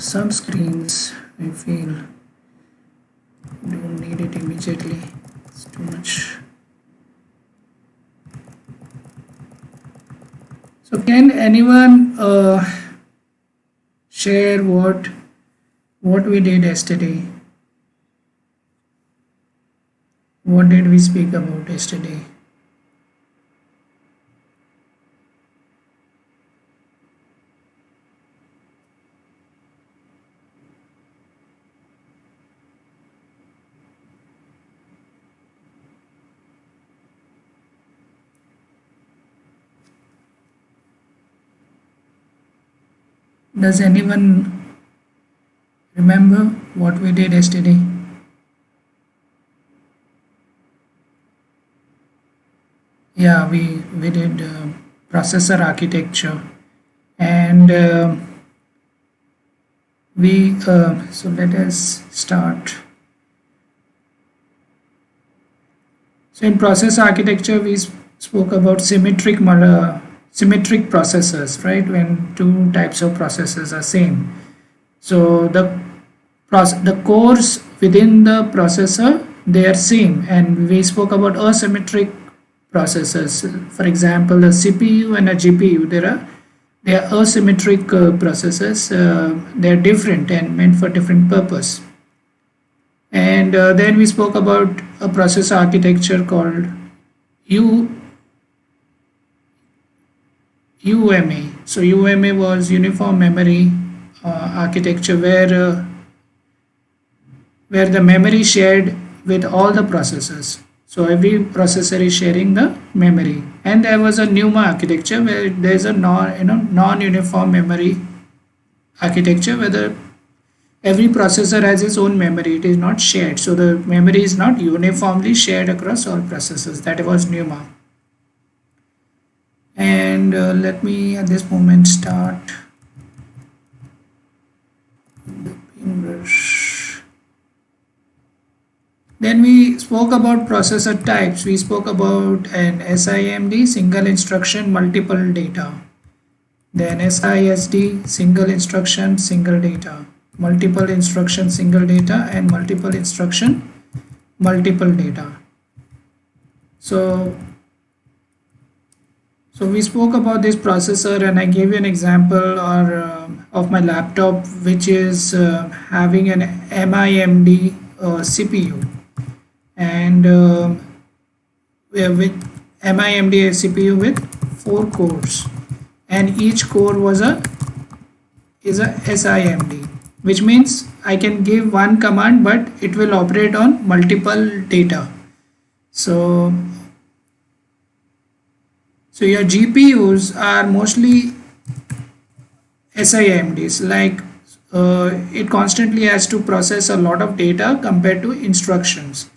some screens I feel don't need it immediately, it's too much. So can anyone share what we did yesterday? What did we speak about yesterday? Does anyone remember what we did yesterday? Yeah, we did processor architecture, and so let us start. So in processor architecture, we spoke about symmetric processors, right? When two types of processors are same, so the cores within the processor, they are same, and we spoke about asymmetric processors. For example, a CPU and a GPU, they are asymmetric processors. They are different and meant for different purpose. And then we spoke about a processor architecture called U UMA. So UMA was uniform memory architecture, where the memory shared with all the processors. So every processor is sharing the memory. And there was a NUMA architecture where there is a non-uniform memory architecture, where every processor has its own memory. It is not shared. So the memory is not uniformly shared across all processors. That was NUMA. And let me at this moment start the paintbrush. Then we spoke about processor types. We spoke about an SIMD, single instruction, multiple data. Then SISD, single instruction, single data. Multiple instruction, single data, and multiple instruction, multiple data. So we spoke about this processor, and I gave you an example of my laptop, which is having an MIMD CPU, and with MIMD CPU with 4 cores, and each core is a SIMD, which means I can give one command, but it will operate on multiple data. So your GPUs are mostly SIMDs, like it constantly has to process a lot of data compared to instructions.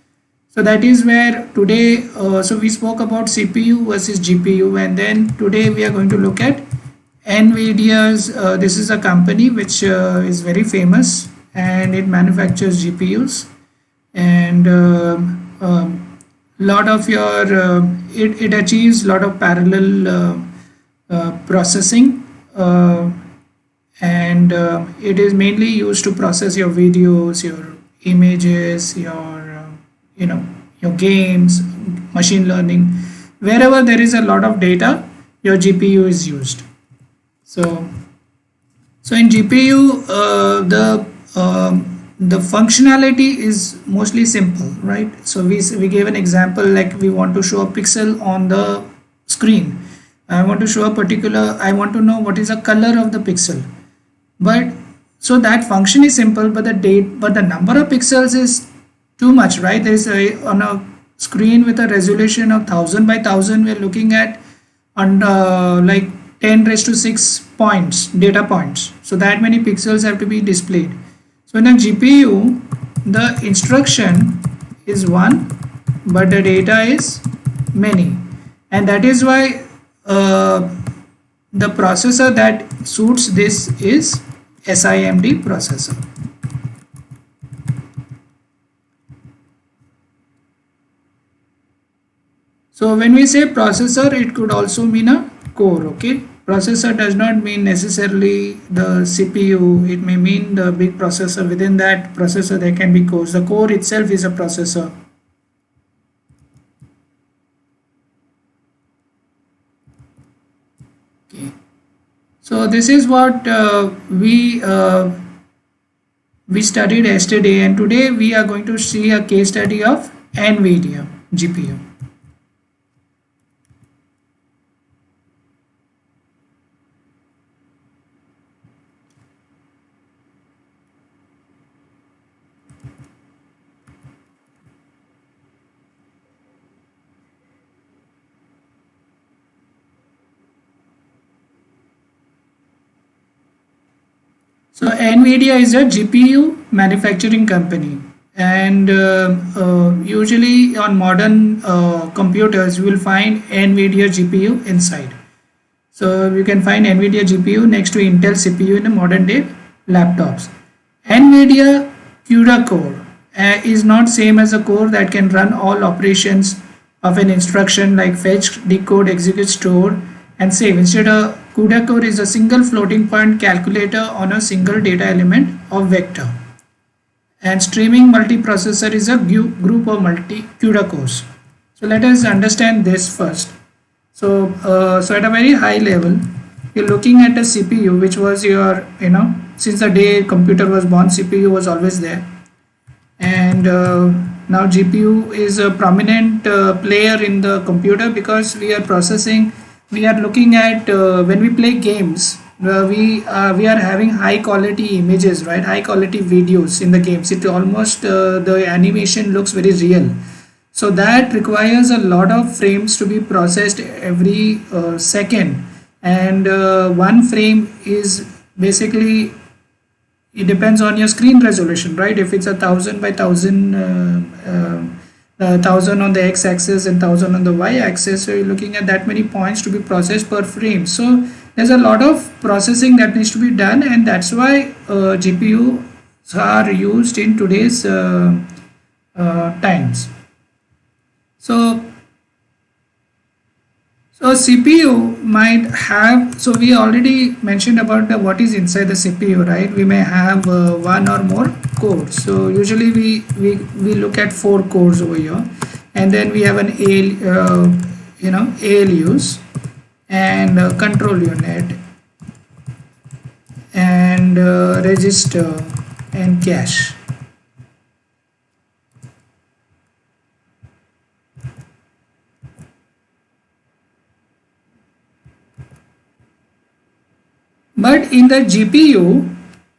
So that is where today, so we spoke about CPU versus GPU, and then today we are going to look at NVIDIA's, this is a company which is very famous, and it manufactures GPUs, and lot of your it achieves lot of parallel processing, and it is mainly used to process your videos, your images, your games, machine learning. Wherever there is a lot of data, your GPU is used. So in GPU, the functionality is mostly simple, right? So we gave an example, like we want to show a pixel on the screen. I want to know what is the color of the pixel. But so that function is simple, but the number of pixels is too much, right? There is on a screen with a resolution of 1000 by 1000, we're looking at like 10 raised to 6 data points. So that many pixels have to be displayed. So in a GPU, the instruction is one, but the data is many, and that is why the processor that suits this is SIMD processor. So when we say processor, it could also mean a core, okay? processor does not mean necessarily the CPU. It may mean the big processor. Within that processor there can be cores. The core itself is a processor. Okay. So this is what we studied yesterday, and today we are going to see a case study of NVIDIA GPU. So NVIDIA is a GPU manufacturing company, and usually on modern computers you will find NVIDIA GPU inside. So you can find NVIDIA GPU next to Intel CPU in the modern day laptops. NVIDIA CUDA core is not same as a core that can run all operations of an instruction like fetch, decode, execute, store, and save. Instead, a CUDA core is a single floating point calculator on a single data element of vector. And streaming multiprocessor is a group of multi CUDA cores. So let us understand this first. So at a very high level, you're looking at a CPU, which was your, since the day computer was born, CPU was always there. And now GPU is a prominent player in the computer because we are looking at when we play games, we are having high quality images, right? High quality videos in the games. It almost the animation looks very real. So that requires a lot of frames to be processed every second, and one frame is basically, it depends on your screen resolution, right? If it's 1000 by 1000, 1000 on the x-axis and 1000 on the y-axis, so you're looking at that many points to be processed per frame. So there's a lot of processing that needs to be done, and that's why GPUs are used in today's times. So CPU might have, so we already mentioned about what is inside the CPU, right? We may have one or more cores. So usually we look at 4 cores over here, and then we have an ALUs and control unit and register and cache. But in the GPU,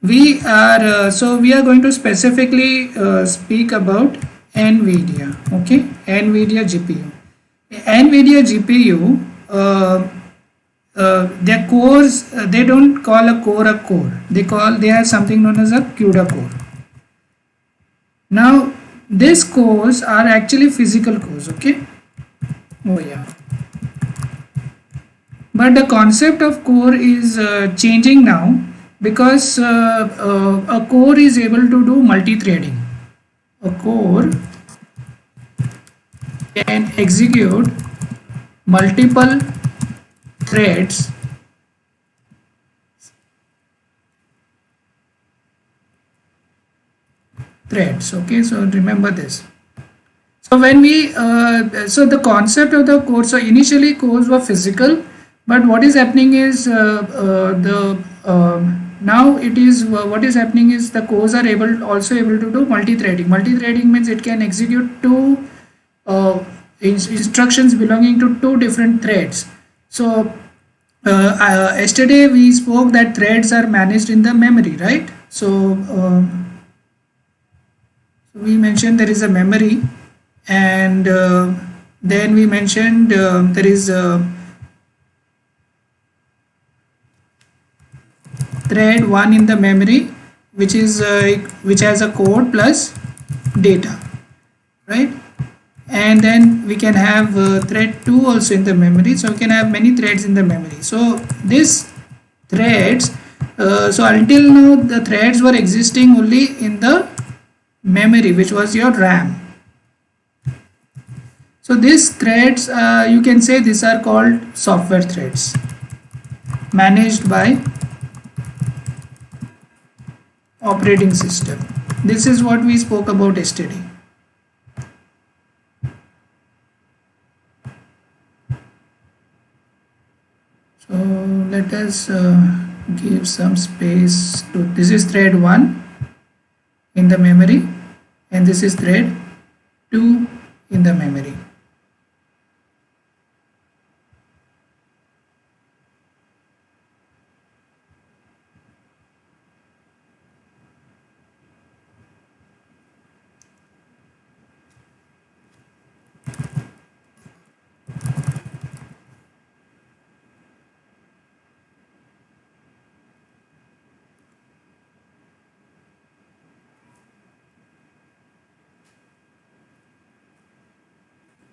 we are going to specifically speak about NVIDIA. Okay, NVIDIA GPU. NVIDIA GPU, their cores, they don't call a core. They have something known as a CUDA core. Now these cores are actually physical cores. Okay. Oh yeah. But the concept of core is changing now, because a core is able to do multi-threading. A core can execute multiple threads okay, so remember this. So when we so the concept of the core, so initially cores were physical, but what is happening is now it is what is happening is the cores are also able to do multi-threading. Multi-threading means it can execute two instructions belonging to 2 different threads. So yesterday we spoke that threads are managed in the memory, right? So we mentioned there is a memory, and then we mentioned there is thread 1 in the memory, which has a code plus data, right? And then we can have thread 2 also in the memory, so we can have many threads in the memory. So these threads, so until now the threads were existing only in the memory, which was your RAM. So these threads, you can say these are called software threads. managed by operating system. This is what we spoke about yesterday. So let us give some space to, this is thread 1 in the memory and this is thread 2 in the memory.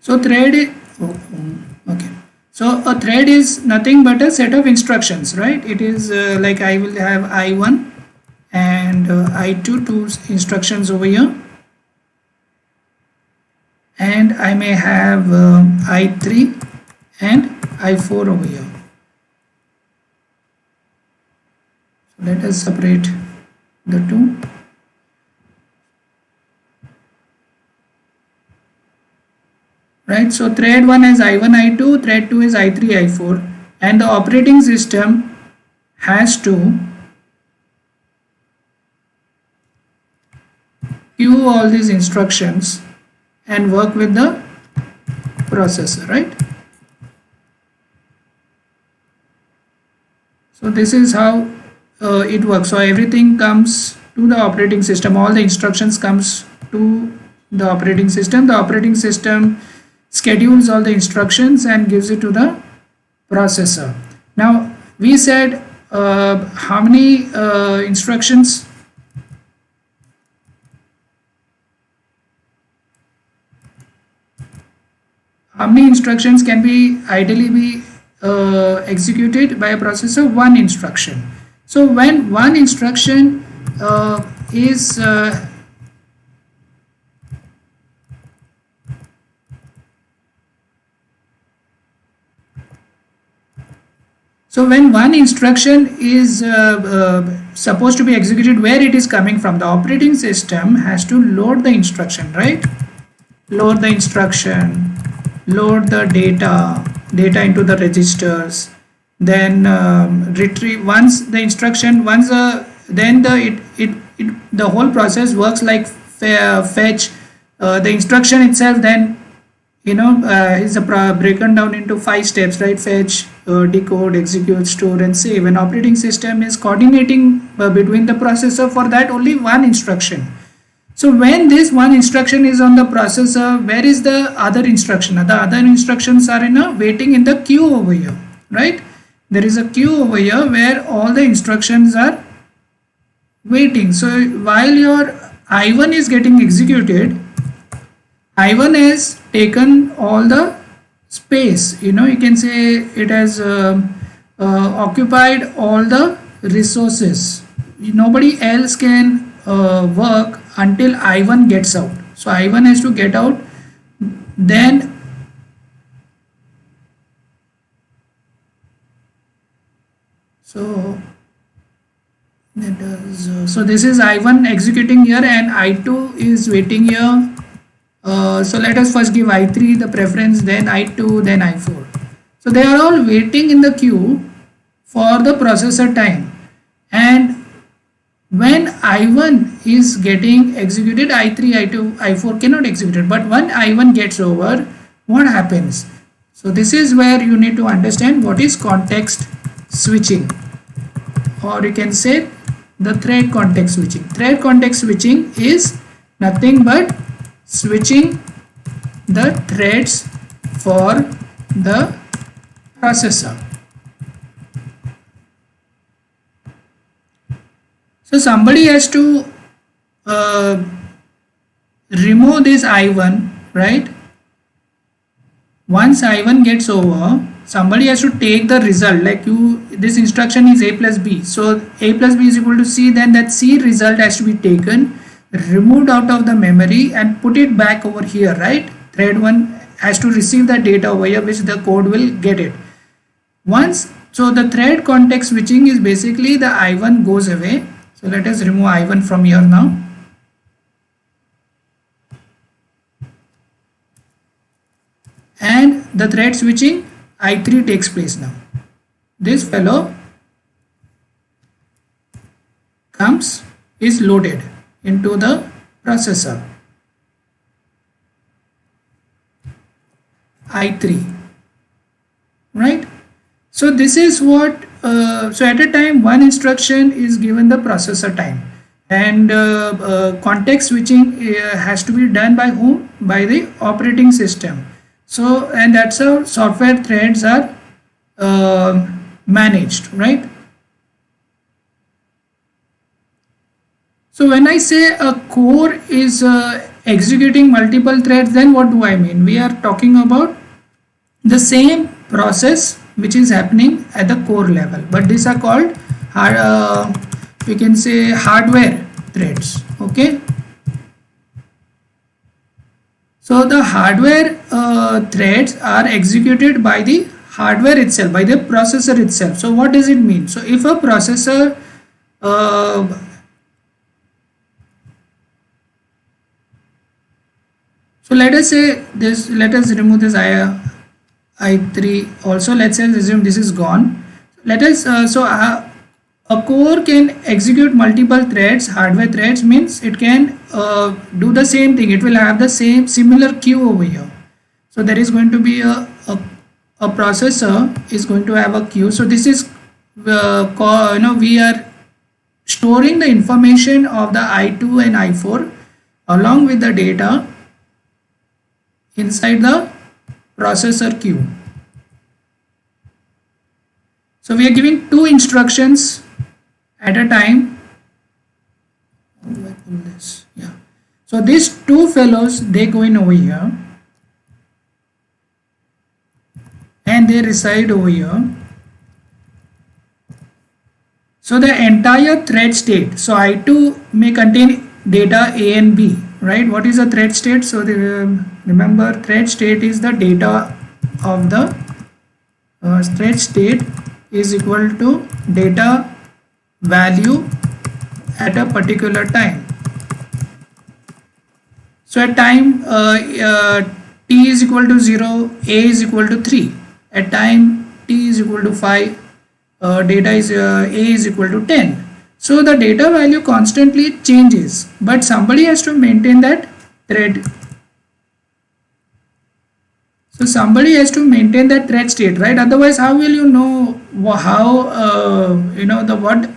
So thread, okay. So a thread is nothing but a set of instructions, right? It is like I will have I1 and I2, two instructions over here, and I may have I3 and I4 over here. So let us separate the two. Right, so thread 1 is I1, I2, thread 2 is I3, I4, and the operating system has to queue all these instructions and work with the processor, right? So this is how it works. So everything comes to the operating system, all the instructions comes to the operating system. The operating system schedules all the instructions and gives it to the processor. Now we said how many instructions? How many instructions can be ideally be executed by a processor? One instruction. So when one instruction is so when one instruction is supposed to be executed, where it is coming from, the operating system has to load the instruction, right? Load the instruction, load the data into the registers, then retrieve once the instruction, then the whole process works like fetch. The instruction itself then is broken down into 5 steps, right? Fetch, decode, execute, store and save. An operating system is coordinating between the processor for that only one instruction. So when this one instruction is on the processor, where is the other instruction? The other instructions are waiting in the queue over here, right? There is a queue over here where all the instructions are waiting. So while your I1 is getting executed, I1 has taken all the space, you can say it has occupied all the resources. Nobody else can work until I1 gets out. So I1 has to get out, then so this is I1 executing here and I2 is waiting here. So let us first give I3 the preference, then I2, then I4. So they are all waiting in the queue for the processor time, and when I1 is getting executed, I3, I2, I4 cannot execute it. But when I1 gets over, what happens? So this is where you need to understand what is context switching, or you can say the thread context switching. Thread context switching is nothing but switching the threads for the processor. So somebody has to remove this I1, right? Once I1 gets over, somebody has to take the result, like this instruction is A plus B. So A plus B is equal to C, then that C result has to be taken, removed out of the memory and put it back over here, right? Thread 1 has to receive the data over here, which the code will get it. Once so the thread context switching is basically the I1 goes away. So let us remove I1 from here now. And the thread switching I3 takes place now. This fellow is loaded into the processor I3, right? So this is what so at a time one instruction is given the processor time, and context switching has to be done by whom? By the operating system. So, and that's how software threads are managed, right? So when I say a core is executing multiple threads, then what do I mean? We are talking about the same process which is happening at the core level, but these are called we can say hardware threads. Okay, so the hardware threads are executed by the hardware itself, by the processor itself. So what does it mean? So if a processor so let us say this, let us remove this I3 also. Let's say assume this is gone. Let us a core can execute multiple threads. Hardware threads means it can do the same thing. It will have the same similar queue over here. So there is going to be a processor is going to have a queue. So this is we are storing the information of the I2 and I4 along with the data inside the processor queue. So we are giving two instructions at a time. How do I pull this? Yeah. So these two fellows, they go in over here and they reside over here. So the entire thread state, so I2 may contain data A and B, right? What is a thread state? So remember, thread state is the data of the thread state is equal to data value at a particular time. So at time t is equal to 0, A is equal to 3. At time t is equal to 5, data is A is equal to 10. So the data value constantly changes, but somebody has to maintain that thread. So somebody has to maintain that thread state, right? Otherwise, how will you know how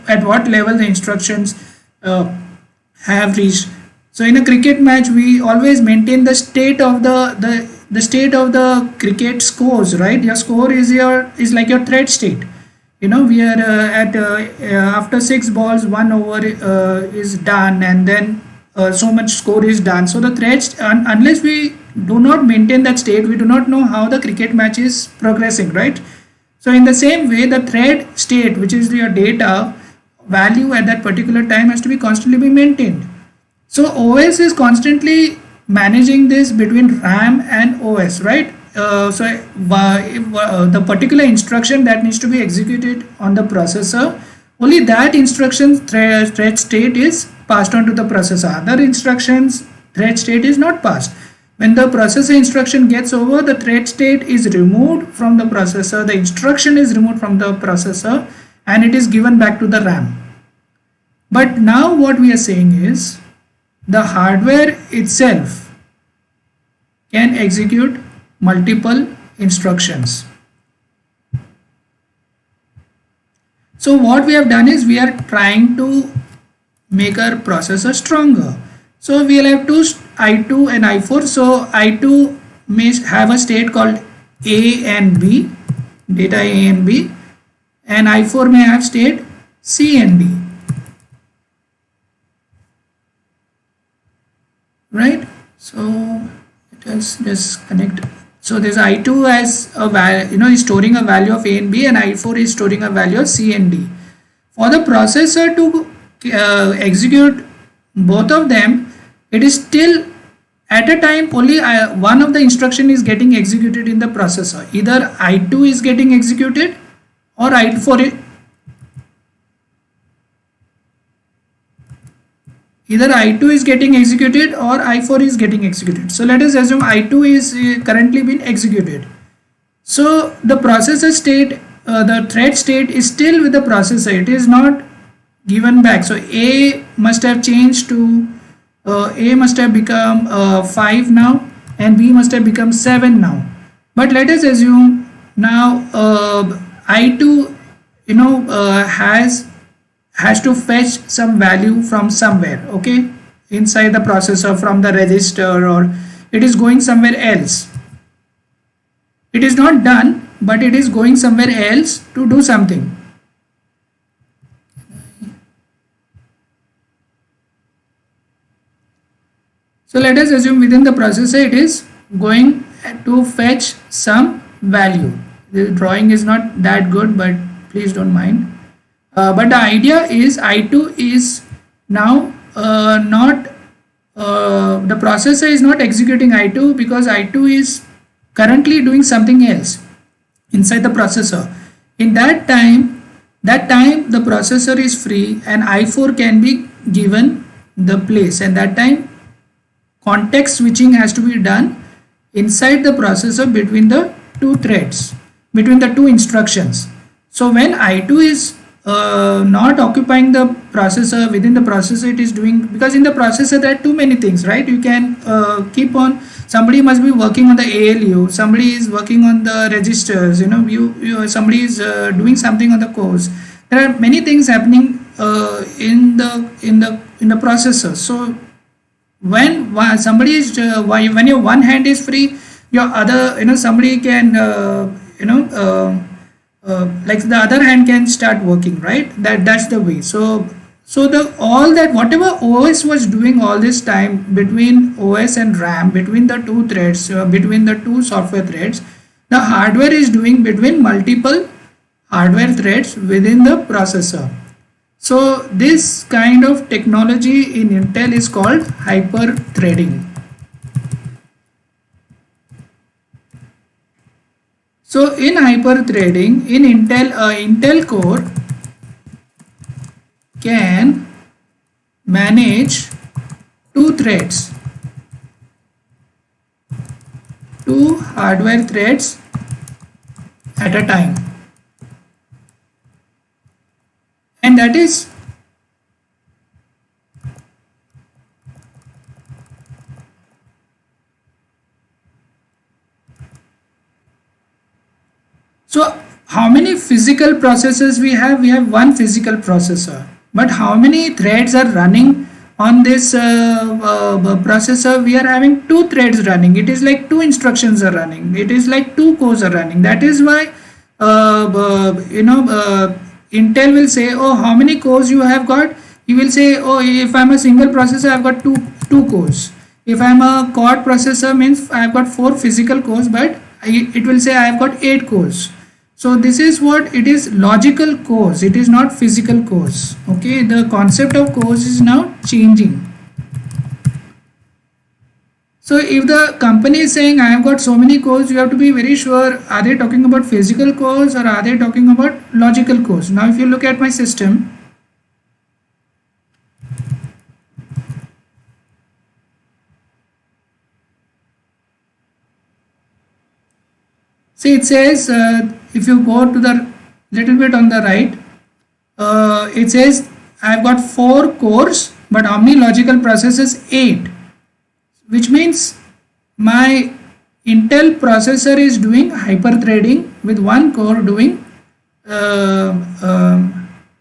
at what level the instructions have reached? So in a cricket match, we always maintain the state of the state of the cricket scores, right? Your score is like your thread state. You know, we are at after 6 balls, 1 over is done, and then so much score is done. So the threads, unless we do not maintain that state, we do not know how the cricket match is progressing, right? So in the same way, the thread state, which is your data value at that particular time, has to be constantly maintained. So OS is constantly managing this between RAM and OS, right? The particular instruction that needs to be executed on the processor, only that instruction thread state is passed on to the processor. Other instructions thread state is not passed. When the processor instruction gets over, the thread state is removed from the processor, the instruction is removed from the processor, and it is given back to the RAM. But now what we are saying is the hardware itself can execute multiple instructions. So what we have done is we are trying to make our processor stronger. So we will have two I2 and I4. So I2 may have a state called A and B, data A and B, and I4 may have state C and D, right? So let us just connect. So this I2 has a value, is storing a value of A and B, and I4 is storing a value of C and D. For the processor to execute both of them, it is still at a time only one of the instruction is getting executed in the processor. Either I2 is getting executed or I4 either I2 is getting executed or I4 is getting executed. So let us assume I2 is currently being executed. So the processor state, the thread state is still with the processor. It is not given back. So A must have changed to A must have become 5 now, and B must have become 7 now. But let us assume now I2 has to fetch some value from somewhere, okay, inside the processor from the register, or it is going somewhere else. It is not done, but it is going somewhere else to do something. So let us assume within the processor it is going to fetch some value. The drawing is not that good, but please don't mind. But the idea is I2 is now not the processor is not executing I2 because I2 is currently doing something else inside the processor. In that time the processor is free and I4 can be given the place, and that time context switching has to be done inside the processor between the two threads, between the two instructions. So when I2 is not occupying the processor, within the processor it is doing, because in the processor there are too many things, right? You can keep on, somebody must be working on the ALU, somebody is working on the registers, somebody is doing something on the cores. There are many things happening in the processor. So when somebody is when your one hand is free, your other, somebody can like the other hand can start working, right? That's the way. So the all that whatever OS was doing all this time between OS and RAM, between the two threads, between the two software threads, the hardware is doing between multiple hardware threads within the processor. So this kind of technology in Intel is called hyper threading. So in hyper threading in Intel, Intel core can manage two threads, two hardware threads at a time, and that is so how many physical processors we have? We have one physical processor, but how many threads are running on this processor? We are having two threads running. It is like two instructions are running. It is like two cores are running. That is why Intel will say, oh, how many cores you have got? You will say, oh, if I'm a single processor, I've got two cores. If I'm a quad processor, means I've got four physical cores, but it will say I've got 8 cores. So this is what it is, logical cores. It is not physical cores. Okay, the concept of cores is now changing. So if the company is saying I have got so many cores, you have to be very sure, are they talking about physical cores or are they talking about logical cores? Now if you look at my system, see, it says if you go to the little bit on the right, it says I've got 4 cores, but how many logical processors? 8, which means my Intel processor is doing hyperthreading with one core doing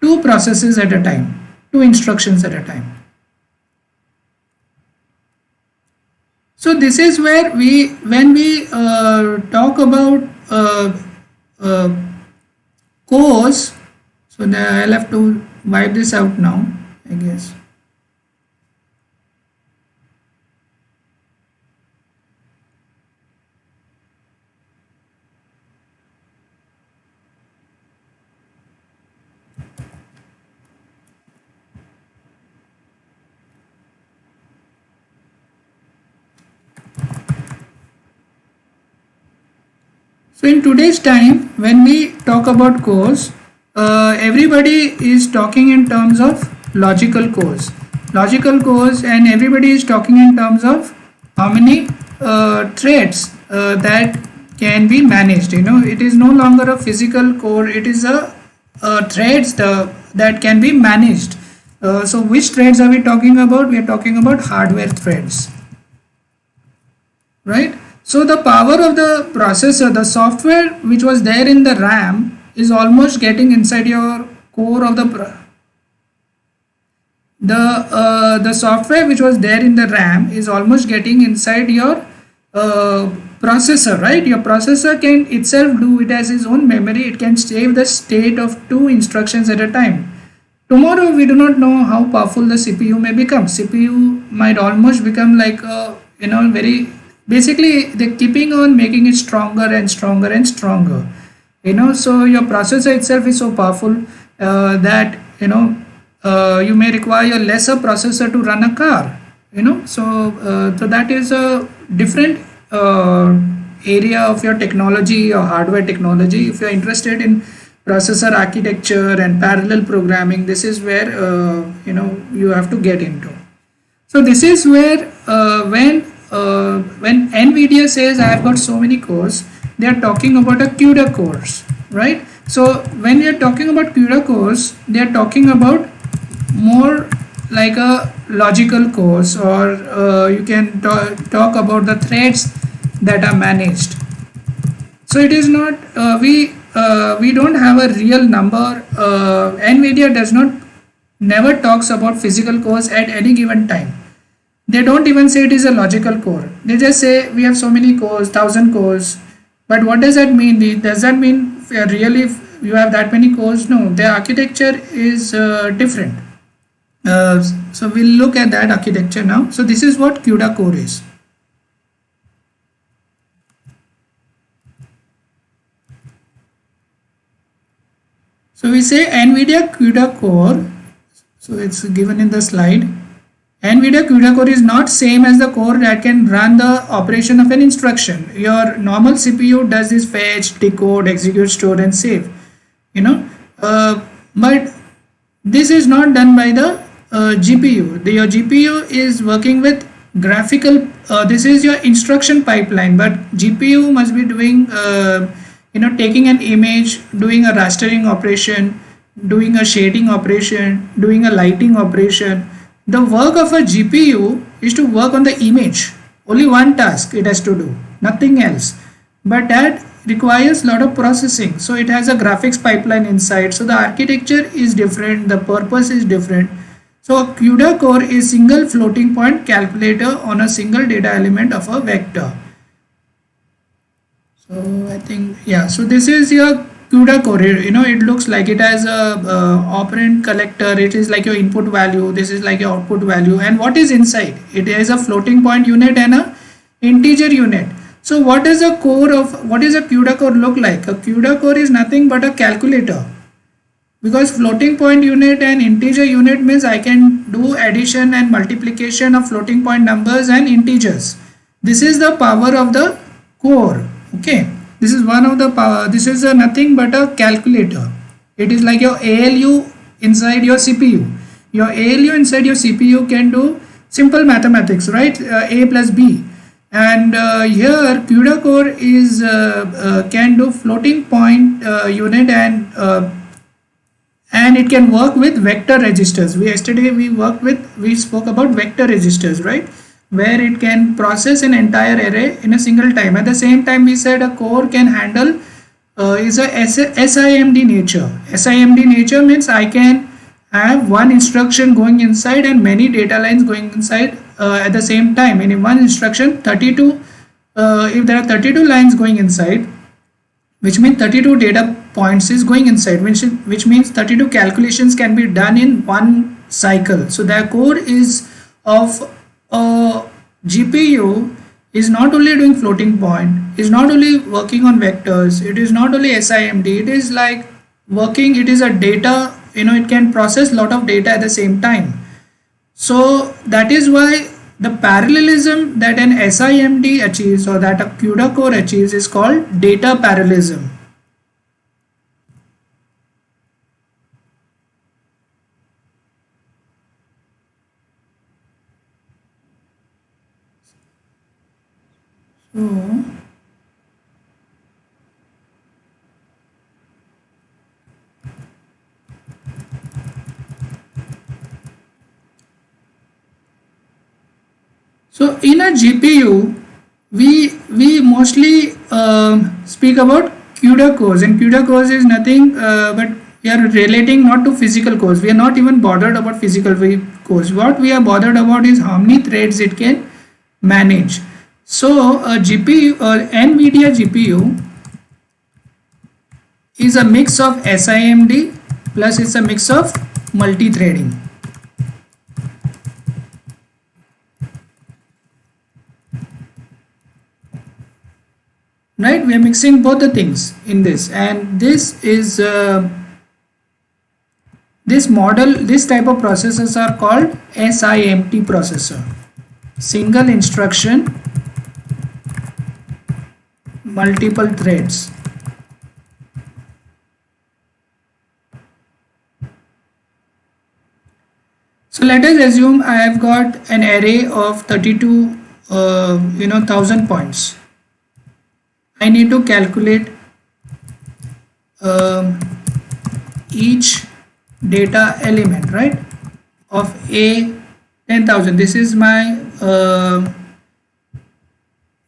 two processes at a time, two instructions at a time. So this is where when we talk about cores, so I'll have to wipe this out now, I guess. So in today's time, when we talk about cores, everybody is talking in terms of logical cores, and everybody is talking in terms of how many threads that can be managed. It is no longer a physical core; it is a threads that can be managed. So which threads are we talking about? We are talking about hardware threads, right? So the power of the processor, the software which was there in the RAM is almost getting inside your core of the software which was there in the RAM is almost getting inside your processor, right? Your processor can itself do it as its own memory. It can save the state of 2 instructions at a time. Tomorrow we do not know how powerful the CPU may become. CPU might almost become like a, very basically they're keeping on making it stronger and stronger and stronger. So your processor itself is so powerful that you may require a lesser processor to run a car. So that is a different area of your technology or hardware technology. If you're interested in processor architecture and parallel programming, this is where you have to get into. So this is where when NVIDIA says I have got so many cores, they are talking about a CUDA cores, right? So when we are talking about CUDA cores, they are talking about more like a logical cores, or you can talk about the threads that are managed. So it is not we don't have a real number. NVIDIA does not never talks about physical cores at any given time. They don't even say it is a logical core. They just say we have so many cores, 1,000 cores. But what does that mean? Does that mean really you have that many cores? No, the architecture is different. So we'll look at that architecture now. So this is what CUDA core is. So we say NVIDIA CUDA core. So it's given in the slide. NVIDIA CUDA core is not same as the core that can run the operation of an instruction. Your normal CPU does this fetch, decode, execute, store and save. But this is not done by the GPU. Your GPU is working with graphical. This is your instruction pipeline, but GPU must be doing taking an image, doing a rastering operation, doing a shading operation, doing a lighting operation. The work of a GPU is to work on the image. Only one task it has to do, nothing else. But that requires a lot of processing. So it has a graphics pipeline inside. So the architecture is different, the purpose is different. So a CUDA core is single floating point calculator on a single data element of a vector. So I think, yeah, so this is your CUDA core. It looks like it has a operand collector. It is like your input value. This is like your output value. And what is inside? It is a floating point unit and a integer unit. So what is a CUDA core look like? A CUDA core is nothing but a calculator. Because floating point unit and integer unit means I can do addition and multiplication of floating point numbers and integers. This is the power of the core. Okay, this is one of the power. This is nothing but a calculator. It is like your ALU inside your CPU. Your ALU inside your CPU can do simple mathematics, right? A plus B. And here CUDA core is can do floating point unit and it can work with vector registers. Yesterday we spoke about vector registers, right? Where it can process an entire array in a single time. At the same time, we said a core can handle is a SIMD nature. SIMD nature means I can have one instruction going inside and many data lines going inside at the same time. And in one instruction, 32. If there are 32 lines going inside, which means 32 data points is going inside, which means 32 calculations can be done in one cycle. So the core is of a GPU is not only doing floating point, is not only working on vectors, it is not only SIMD, it is like working, it is a data, it can process lot of data at the same time. So that is why the parallelism that an SIMD achieves or that a CUDA core achieves is called data parallelism. So in a GPU, we mostly speak about CUDA cores, and CUDA cores is nothing but we are relating not to physical cores. We are not even bothered about physical cores. What we are bothered about is how many threads it can manage. So a GPU or NVIDIA GPU is a mix of SIMD plus it's a mix of multi-threading. Right, we are mixing both the things in this, and this is this type of processors are called SIMT processor, single instruction multiple threads. So let us assume I have got an array of 32 1000 points. I need to calculate each data element, right, of a 10,000. This is my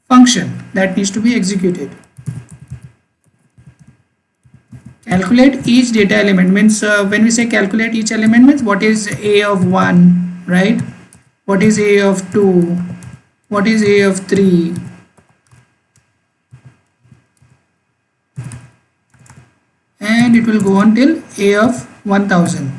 function that needs to be executed. Calculate each data element means when we say calculate each element means what is a of 1, right, what is a of 2, what is a of 3, and it will go on till a of 1000.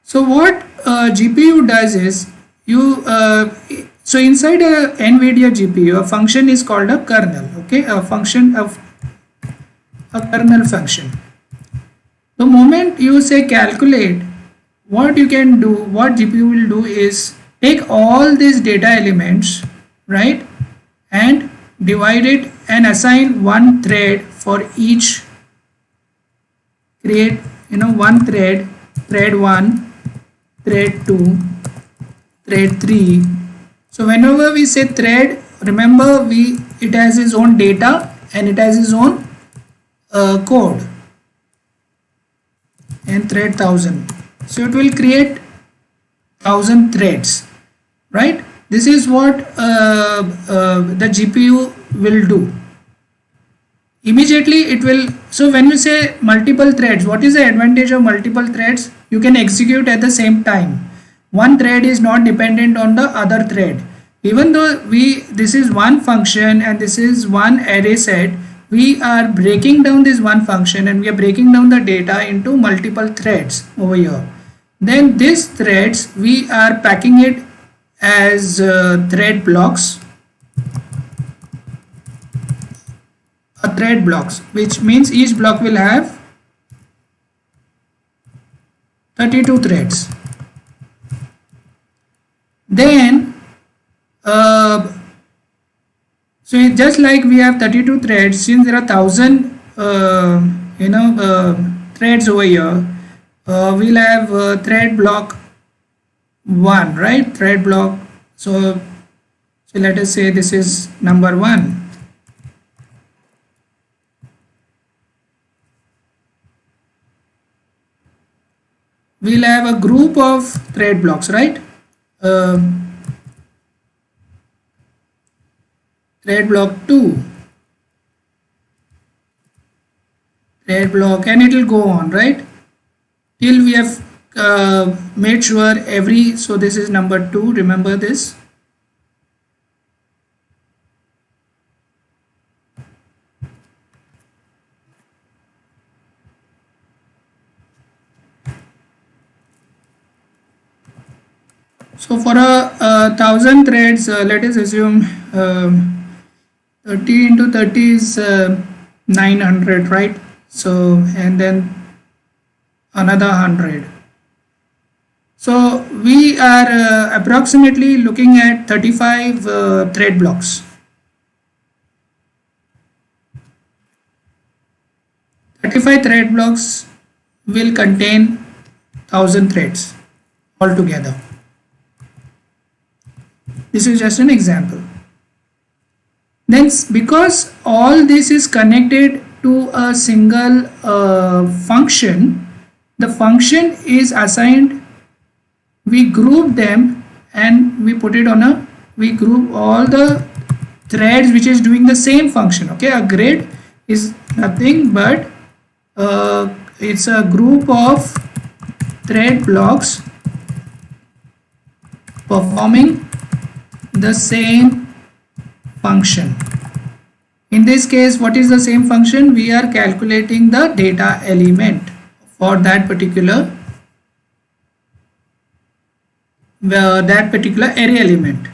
So what GPU does is so inside a NVIDIA GPU, a function is called a kernel. Okay, a kernel function. The moment you say calculate, what you can do, what GPU will do is take all these data elements, right, and divide it and assign one thread for each. Create one thread, thread 1, thread 2, thread 3. So whenever we say thread, remember it has its own data and it has its own code, and thread 1000. So it will create 1000 threads, right? This is what the GPU will do. Immediately it will. So when you say multiple threads, what is the advantage of multiple threads? You can execute at the same time. One thread is not dependent on the other thread. Even though this is one function and this is one array set, we are breaking down this one function and we are breaking down the data into multiple threads over here. Then these threads, we are packing it as thread blocks, which means each block will have 32 threads. Then so just like we have 32 threads, since there are 1000 threads over here, we'll have thread block 1, right, thread block. So let us say this is number 1. We'll have a group of thread blocks, right? Thread block 2, thread block, and it will go on, right, till we have made sure so this is number 2, remember this. So for a 1000 threads, let us assume 30 into 30 is 900, right? So and then another 100. So we are approximately looking at 35 thread blocks. 35 thread blocks will contain 1000 threads altogether. This is just an example. Then because all this is connected to a single function, the function is assigned, we group them and we put it on a, we group all the threads which is doing the same function. Okay, a grid is nothing but it's a group of thread blocks performing the same function. In this case, what is the same function? We are calculating the data element for that particular array element.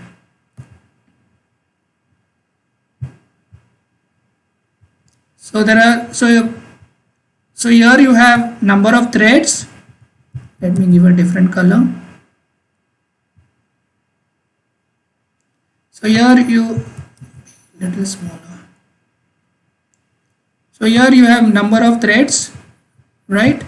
So there are so here you have number of threads. Let me give a different color. So here you little smaller. So here you have number of threads, right?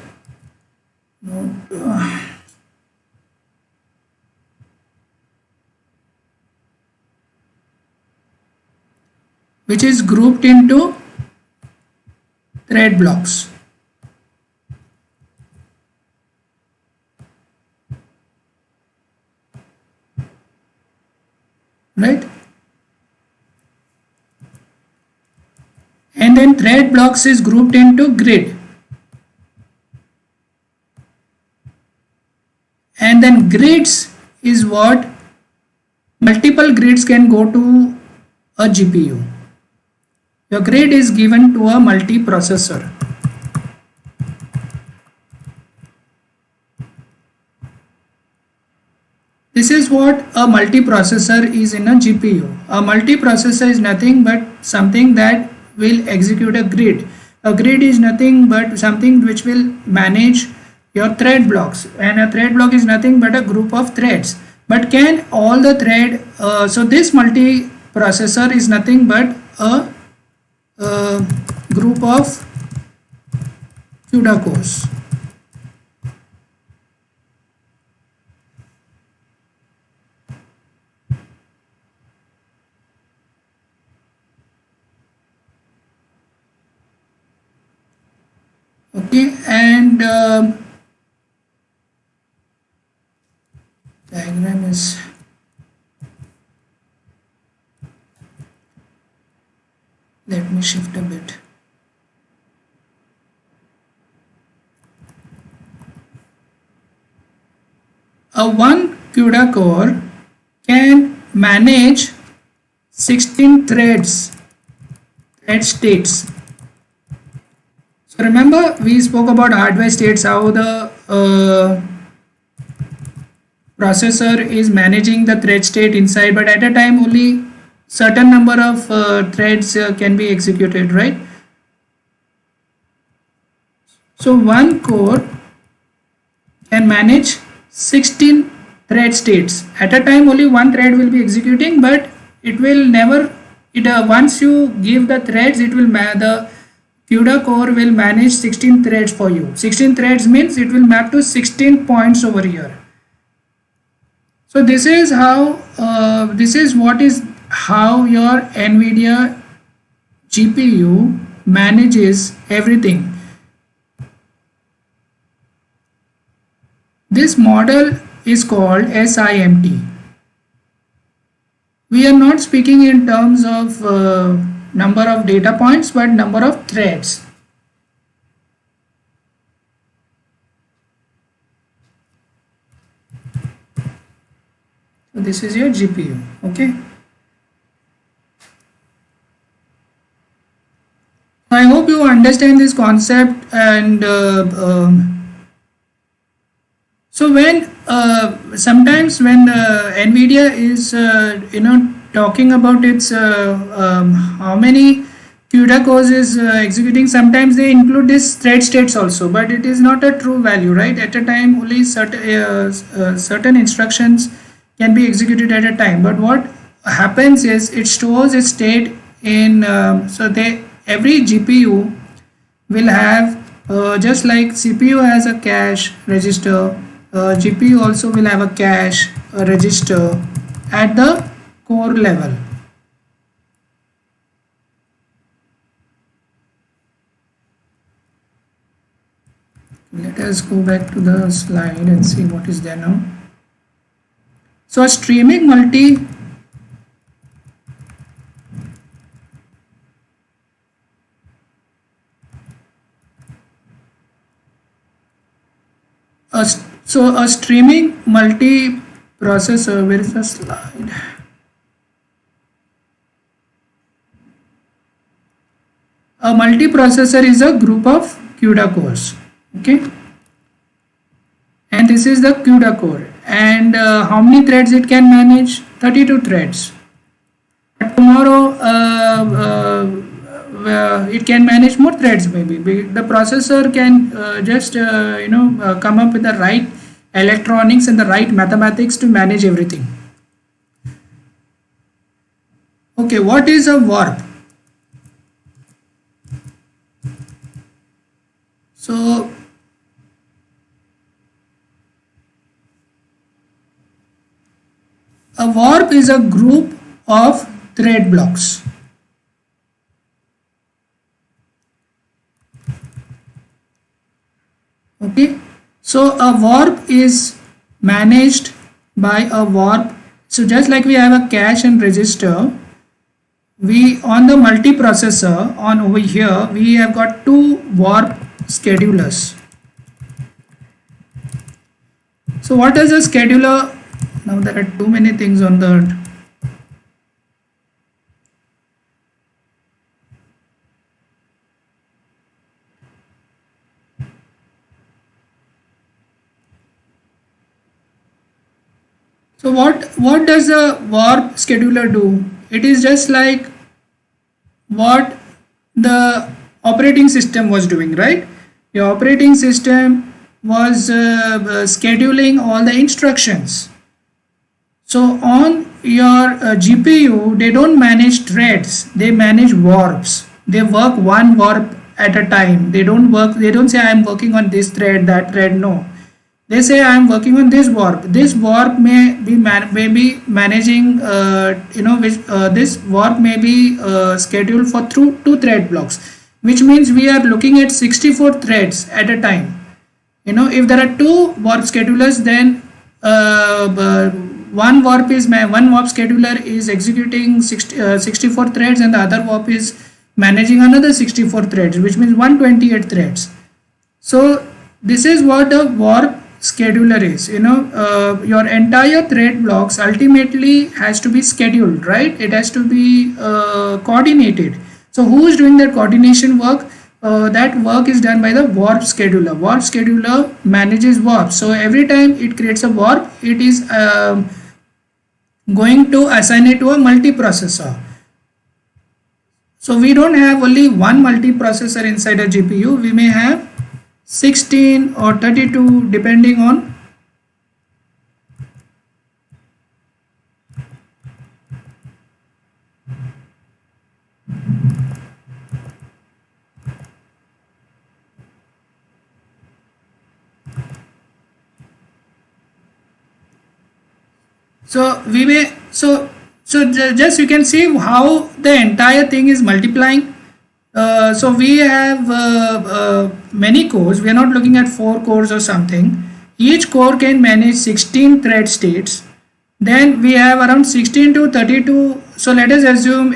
Which is grouped into thread blocks. Right? And then thread blocks is grouped into grid. And then grids is what multiple grids can go to a GPU. Your grid is given to a multiprocessor. This is what a multiprocessor is in a GPU. A multiprocessor is nothing but something that will execute a grid. A grid is nothing but something which will manage your thread blocks, and a thread block is nothing but a group of threads. But can all the thread, so this multiprocessor is nothing but a group of CUDA cores. Okay, and diagram is let me shift a bit. A one CUDA core can manage 16 thread states. So remember we spoke about hardware states, how the processor is managing the thread state inside, but at a time only certain number of threads can be executed, right? So one core can manage 16 thread states. At a time only one thread will be executing, but it will never, once you give the threads, it will the CUDA core will manage 16 threads for you. 16 threads means it will map to 16 points over here. So this is how how your NVIDIA GPU manages everything. This model is called SIMT. We are not speaking in terms of number of data points, but number of threads. So this is your GPU. Okay. I hope you understand this concept. And so when sometimes when NVIDIA is talking about its how many CUDA cores is executing. Sometimes they include this thread states also, but it is not a true value, right? At a time only certain instructions can be executed at a time, but what happens is it stores its state in so they every GPU will have just like CPU has a cache register, GPU also will have a cache register at the core level. Let us go back to the slide and see what is there now. So a streaming multi so a streaming multi-processor, where is the slide? A multiprocessor is a group of CUDA cores, okay, and this is the CUDA core, and how many threads it can manage? 32 threads. But tomorrow it can manage more threads, maybe the processor can just come up with the right electronics and the right mathematics to manage everything. Okay, what is a warp? So a warp is a group of thread blocks. Okay, so a warp is managed by a warp. So just like we have a cache and register, we on the multiprocessor on over here we have got two warp schedulers. So what is a scheduler? Now there are too many things on the So what does a warp scheduler do? It is just like what the operating system was doing, right? Your operating system was scheduling all the instructions. So on your GPU, they don't manage threads, they manage warps. They work one warp at a time. They don't say I am working on this thread, that thread. No, they say I am working on this warp. This warp may be managing this warp may be scheduled for through two thread blocks, which means we are looking at 64 threads at a time. If there are two warp schedulers, then one warp scheduler is executing 64 threads, and the other warp is managing another 64 threads, which means 128 threads. So this is what a warp scheduler is. Your entire thread blocks ultimately has to be scheduled, right? It has to be coordinated. So who is doing that coordination work? That work is done by the warp scheduler. Warp scheduler manages warp. So every time it creates a warp, it is going to assign it to a multiprocessor. So we don't have only one multiprocessor inside a GPU. We may have 16 or 32 depending on just you can see how the entire thing is multiplying. So we have many cores. We are not looking at 4 cores or something. Each core can manage 16 thread states. Then we have around 16 to 32. So let us assume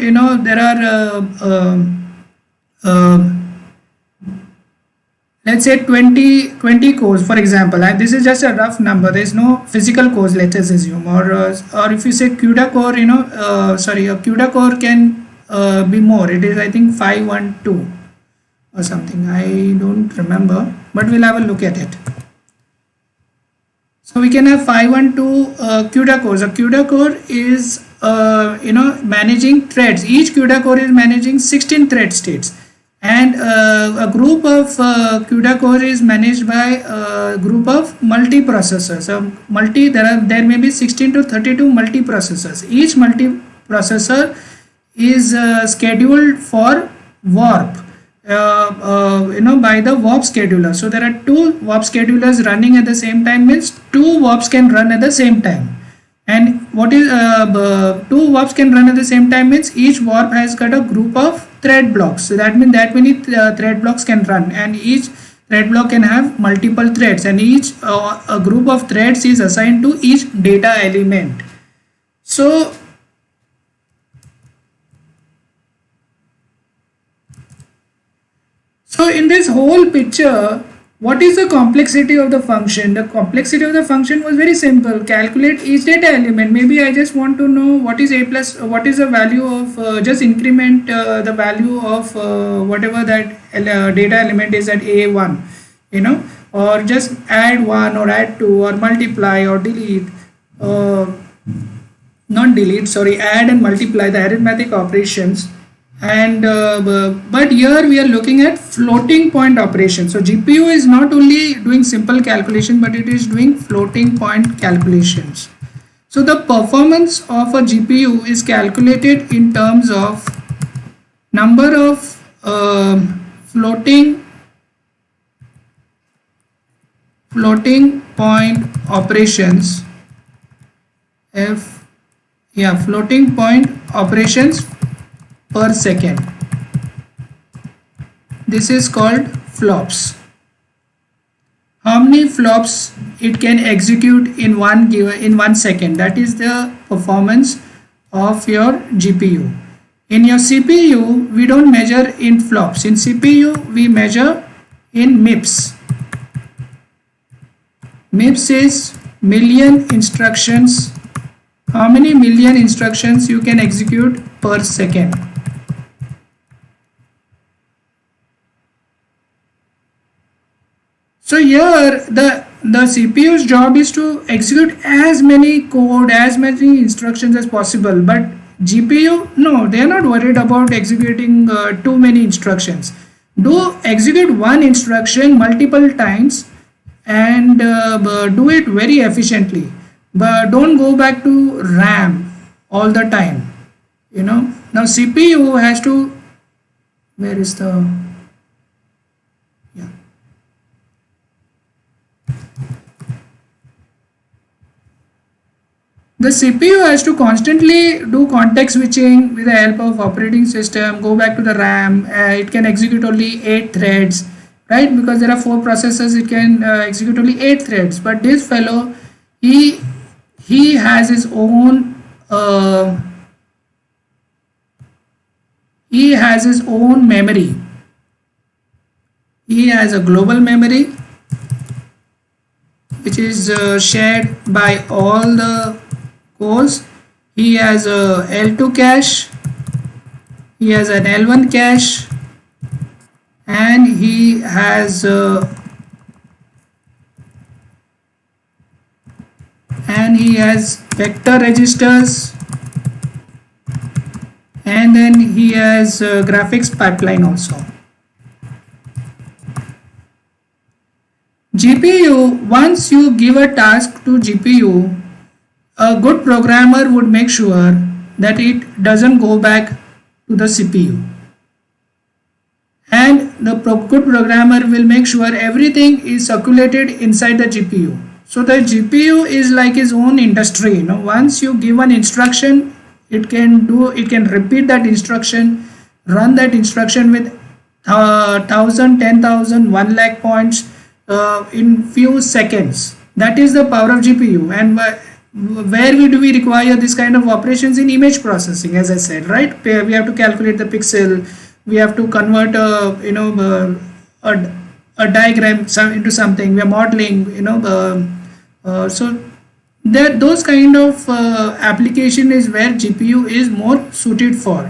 there are let's say 20 cores, for example, and this is just a rough number. There is no physical cores, let us assume, or if you say CUDA core, a CUDA core can be more. It is, I think, 512 or something. I don't remember, but we'll have a look at it. So we can have 512 CUDA cores. A CUDA core is managing threads. Each CUDA core is managing 16 thread states, and a group of CUDA core is managed by a group of multiprocessors. So there may be 16 to 32 multiprocessors. Each multiprocessor is scheduled for warp by the warp scheduler. So there are two warp schedulers running at the same time, means two warps can run at the same time. And what is two warps can run at the same time means each warp has got a group of thread blocks. So that means that many thread blocks can run, and each thread block can have multiple threads, and each a group of threads is assigned to each data element. So in this whole picture, what is the complexity of the function? The complexity of the function was very simple. Calculate each data element. Maybe I just want to know what is a plus, what is the value of, just increment the value of whatever that data element is at A1, or just add 1 or add 2 or multiply or delete, not delete, sorry, add and multiply the arithmetic operations. And but here we are looking at floating point operation. So GPU is not only doing simple calculation, but it is doing floating point calculations. So the performance of a GPU is calculated in terms of number of floating point operations, floating point operations per second. This is called flops. How many flops it can execute in one second? That is the performance of your GPU. In your CPU, we don't measure in flops. In CPU, we measure in MIPS. MIPS is million instructions. How many million instructions you can execute per second? So here the CPU's job is to execute as many code, as many instructions as possible, but GPU, no, they are not worried about executing too many instructions. Do execute one instruction multiple times and do it very efficiently, but don't go back to RAM all the time. Now CPU has to, where is the, the CPU has to constantly do context switching with the help of operating system, go back to the RAM. It can execute only 8 threads, right? Because there are 4 processors, it can execute only 8 threads. But this fellow, he has his own memory. He has a global memory which is shared by all the cores. He has a L2 cache, he has an L1 cache, and he has vector registers, and then he has graphics pipeline also. GPU, once you give a task to GPU, a good programmer would make sure that it doesn't go back to the CPU, and the good programmer will make sure everything is circulated inside the GPU. So the GPU is like its own industry. Once you give an instruction, it can repeat that instruction, run that instruction with 1,000, 10,000, 1 lakh points in few seconds. That is the power of GPU. And where do we require this kind of operations? In image processing, as I said, right? We have to calculate the pixel, we have to convert a diagram into something, we are modeling, so those kind of application is where GPU is more suited for.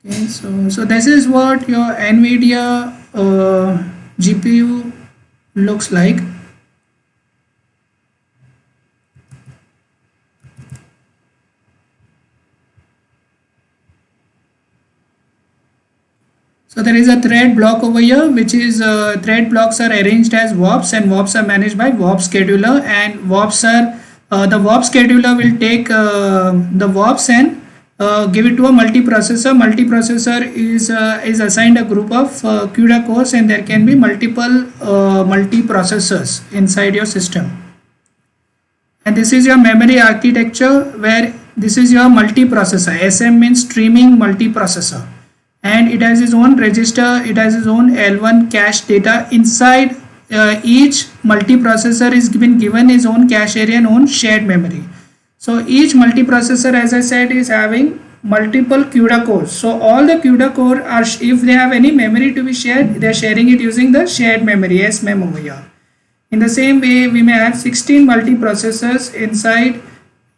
Okay, so this is what your NVIDIA GPU looks like. So there is a thread block over here, which is thread blocks are arranged as WOPs, and WOPs are managed by WOP scheduler, and WOPs are the WOP scheduler will take the WOPs and give it to a multiprocessor. Multiprocessor is assigned a group of CUDA cores, and there can be multiple multiprocessors inside your system. And this is your memory architecture, where this is your multiprocessor. SM means streaming multiprocessor, and it has its own register, it has its own L1 cache data. Inside each multiprocessor is given its own cache area and own shared memory. So each multiprocessor, as I said, is having multiple CUDA cores. So all the CUDA core are, if they have any memory to be shared, they are sharing it using the shared memory, SMEM over here. In the same way, we may have 16 multiprocessors inside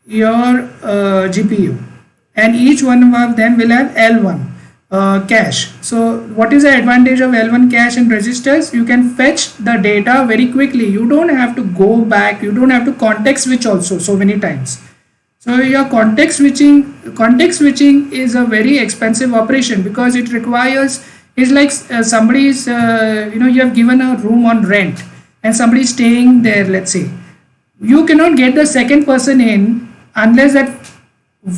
your GPU, and each one of them will have L1 cache. So what is the advantage of L1 cache and registers? You can fetch the data very quickly. You don't have to go back, you don't have to context switch also so many times. So your context switching is a very expensive operation, because it requires, it's like somebody is you have given a room on rent and somebody is staying there, let's say. You cannot get the second person in unless that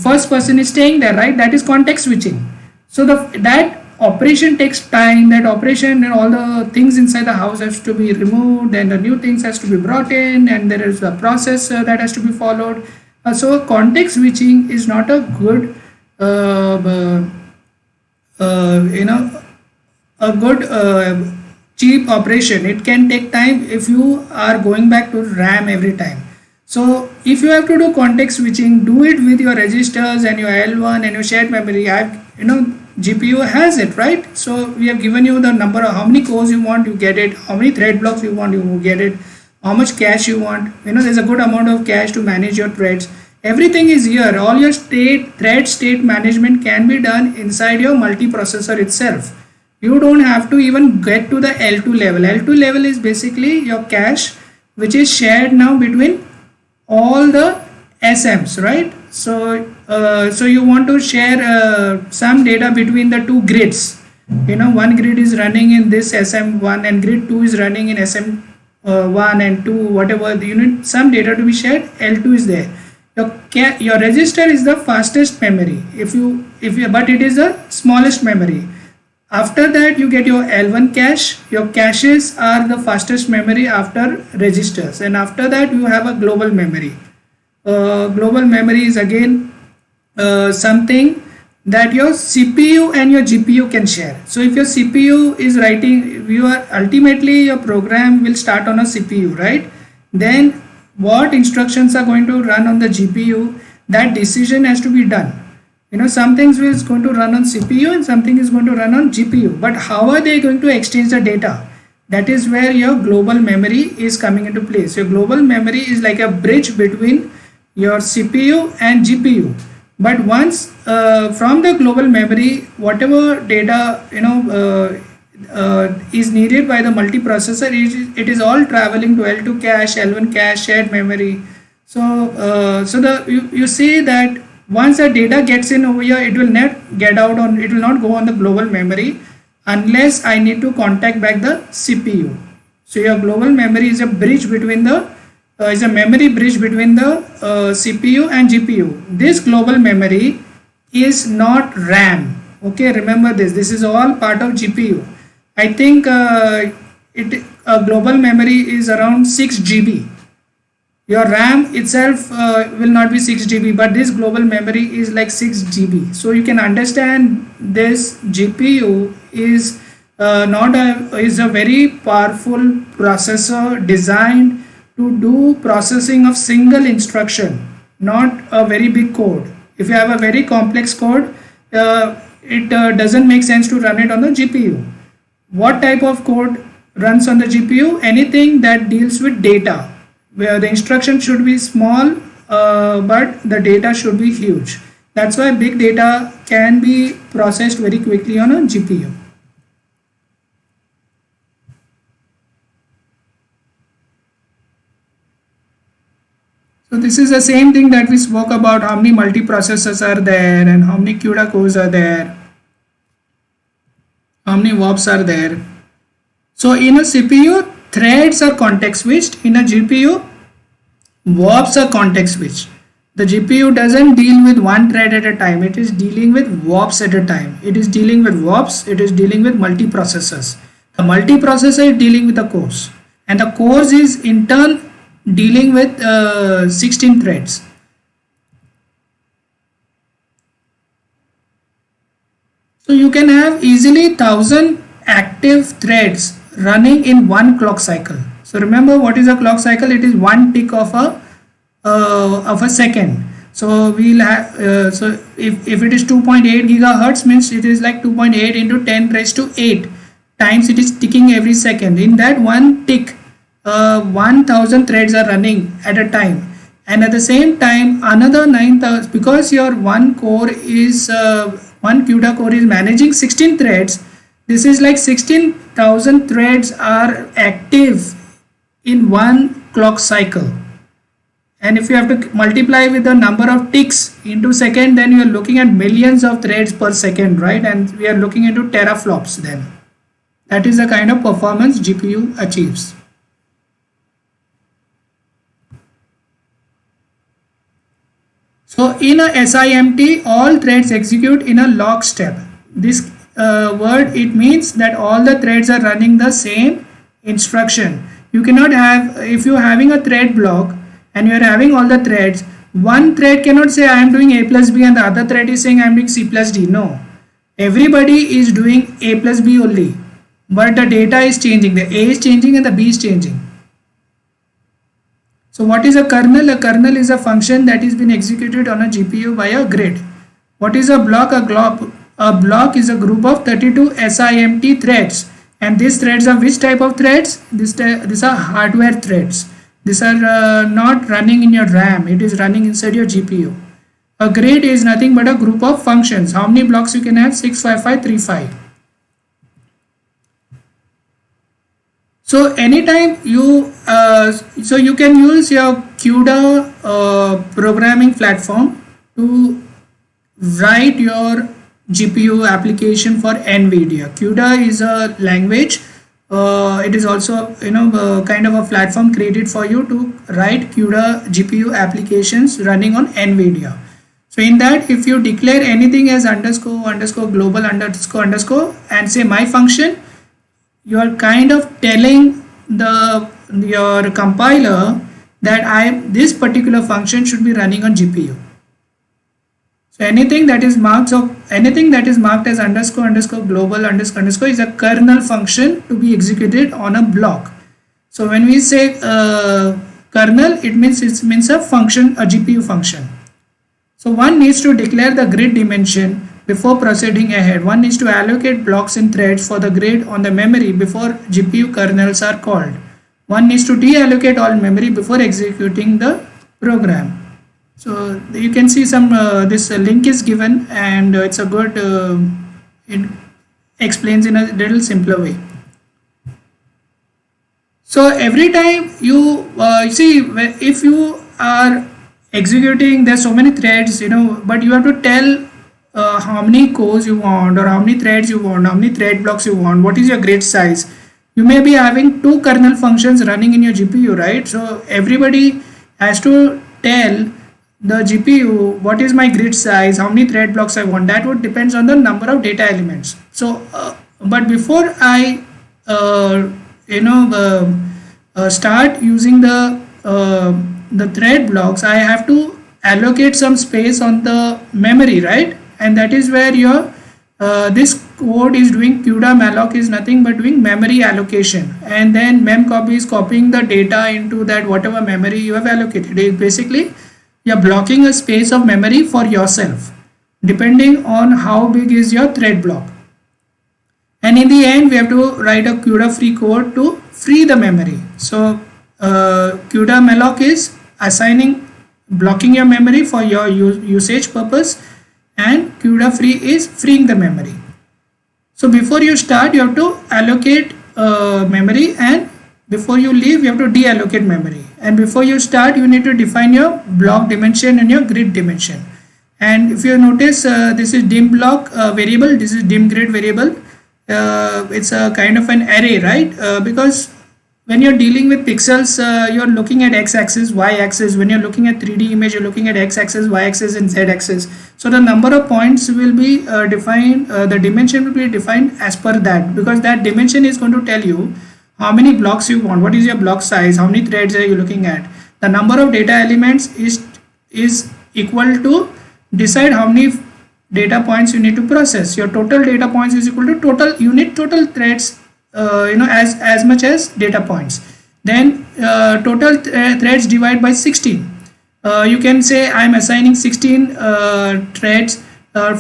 first person is staying there, right? That is context switching. So that operation takes time. That operation and all the things inside the house has to be removed, and the new things has to be brought in, and there is a process that has to be followed. So context switching is not a good a good cheap operation. It can take time if you are going back to RAM every time. So if you have to do context switching, do it with your registers and your L1 and your shared memory. GPU has it, right? So we have given you the number of how many cores you want, you get it. How many thread blocks you want, you get it. How much cache you want, there's a good amount of cache to manage your threads. Everything is here. All your thread state management can be done inside your multiprocessor itself. You don't have to even get to the L2 level. L2 level is basically your cache, which is shared now between all the SMs, right? So you want to share some data between the two grids. One grid is running in this SM1 and grid 2 is running in SM1 and 2, whatever. You need some data to be shared. L2 is there. Your register is the fastest memory, but it is the smallest memory. After that, you get your L1 cache. Your caches are the fastest memory after registers, and after that you have a global memory. Global memory is again something that your CPU and your GPU can share. So if your CPU is writing, ultimately your program will start on a CPU, right? Then what instructions are going to run on the GPU, that decision has to be done. Some things is going to run on CPU and something is going to run on GPU, but how are they going to exchange the data? That is where your global memory is coming into place. Your global memory is like a bridge between your CPU and GPU. But once from the global memory, whatever data is needed by the multiprocessor, it is all traveling to L2 cache, L1 cache, shared memory. So you see that once the data gets in over here, it will not go on the global memory unless I need to contact back the CPU. So your global memory is a bridge between the memory bridge between the CPU and GPU. This global memory is not RAM. Okay, remember this. This is all part of GPU. I think global memory is around 6 GB. Your RAM itself will not be 6 GB, but this global memory is like 6 GB. So you can understand this GPU is a very powerful processor designed to do processing of single instruction, not a very big code. If you have a very complex code, it doesn't make sense to run it on the GPU. What type of code runs on the GPU? Anything that deals with data, where the instruction should be small, but the data should be huge. That's why big data can be processed very quickly on a GPU. So this is the same thing that we spoke about, how many multiprocessors are there and how many CUDA cores are there. how many warps are there. So in a CPU, threads are context switched. In a GPU, warps are context switched. The GPU doesn't deal with one thread at a time. It is dealing with warps at a time. It is dealing with warps. It is dealing with multiprocessors. The multiprocessor is dealing with the cores, and the cores is in turn dealing with 16 threads. So you can have easily 1000 active threads running in one clock cycle. So remember, what is a clock cycle? It is one tick of a second. So we'll have so if it is 2.8 gigahertz, means it is like 2.8 into 10 raised to 8 times it is ticking every second. In that one tick, 1000 threads are running at a time, and at the same time another 9000, because your one core is one CUDA core is managing 16 threads. This is like 16,000 threads are active in one clock cycle. And if you have to multiply with the number of ticks into second, then you are looking at millions of threads per second, right? And we are looking into teraflops then. That is the kind of performance GPU achieves. So in a SIMT, all threads execute in a lockstep. This word, it means that all the threads are running the same instruction. You cannot have, if you are having a thread block and you are having all the threads, one thread cannot say I am doing A plus B and the other thread is saying I am doing C plus D. No, everybody is doing A plus B only, but the data is changing. The A is changing and the B is changing. So what is a kernel? A kernel is a function that is being executed on a GPU by a grid. What is a block? A block is a group of 32 SIMT threads. And these threads are which type of threads? These are hardware threads. These are not running in your RAM. It is running inside your GPU. A grid is nothing but a group of functions. How many blocks you can have? 6, 5, 5, 3, 5. So anytime you so you can use your CUDA programming platform to write your GPU application for NVIDIA. CUDA is a language. It is also kind of a platform created for you to write CUDA GPU applications running on NVIDIA. So in that, if you declare anything as __ global __ and say my function, you are kind of telling your compiler that this particular function should be running on GPU. So anything that is marked as __ global _ is a kernel function to be executed on a block. So when we say kernel, it means a function, a GPU function. So one needs to declare the grid dimension before proceeding ahead. One needs to allocate blocks in threads for the grid on the memory before GPU kernels are called. One needs to deallocate all memory before executing the program. So you can see some this link is given, and it's a good it explains in a little simpler way. So every time you see, if you are executing, there's so many threads, but you have to tell how many cores you want, or how many threads you want, how many thread blocks you want, what is your grid size. You may be having 2 kernel functions running in your GPU, right? So everybody has to tell the GPU what is my grid size, how many thread blocks I want. That would depends on the number of data elements. So but before I start using the thread blocks, I have to allocate some space on the memory, right? And that is where your this code is doing. CUDA malloc is nothing but doing memory allocation, and then memcopy is copying the data into that whatever memory you have allocated. It basically, you are blocking a space of memory for yourself depending on how big is your thread block. And in the end, we have to write a CUDA free code to free the memory. So CUDA malloc is blocking your memory for your usage purpose, and CUDA free is freeing the memory. So before you start, you have to allocate memory, and before you leave, you have to deallocate memory. And before you start, you need to define your block dimension and your grid dimension. And if you notice, this is dim block variable, this is dim grid variable, it's a kind of an array, right? Because when you're dealing with pixels, you're looking at x-axis, y-axis. When you're looking at 3D image, you're looking at x-axis, y-axis, and z-axis. So the number of points will be defined, the dimension will be defined as per that, because that dimension is going to tell you how many blocks you want, what is your block size, how many threads are you looking at. The number of data elements is equal to decide how many data points you need to process. Your total data points is equal to total unit total threads, as much as data points. Then total threads divide by 16. You can say I'm assigning 16 threads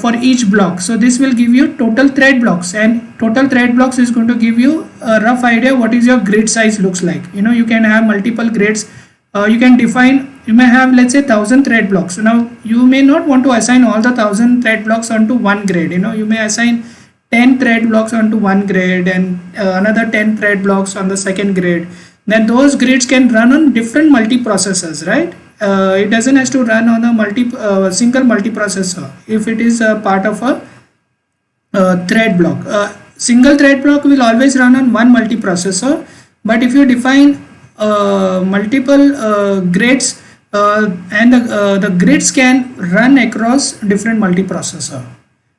for each block. So this will give you total thread blocks, and total thread blocks is going to give you a rough idea what is your grid size looks like. You can have multiple grids. You can define, you may have, let's say, 1000 thread blocks. So now you may not want to assign all the 1000 thread blocks onto one grid. You may assign 10 thread blocks onto one grid and another 10 thread blocks on the second grid. Then those grids can run on different multiprocessors, right? It doesn't have to run on a single multiprocessor if it is a part of a thread block. Single thread block will always run on one multiprocessor, but if you define multiple grids, and the grids can run across different multiprocessor.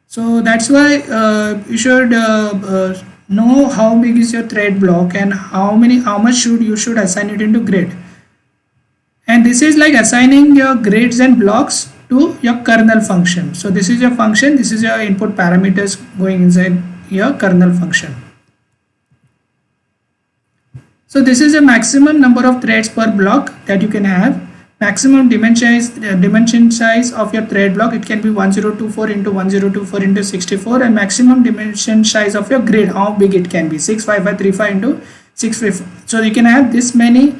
So that's why you should know how big is your thread block and how much you should assign it into grid. And this is like assigning your grids and blocks to your kernel function. So this is your function, this is your input parameters going inside your kernel function. So this is a maximum number of threads per block that you can have. Maximum dimension size of your thread block, it can be 1024 into 1024 into 64, and maximum dimension size of your grid, how big it can be, 65535 into 655. So you can have this many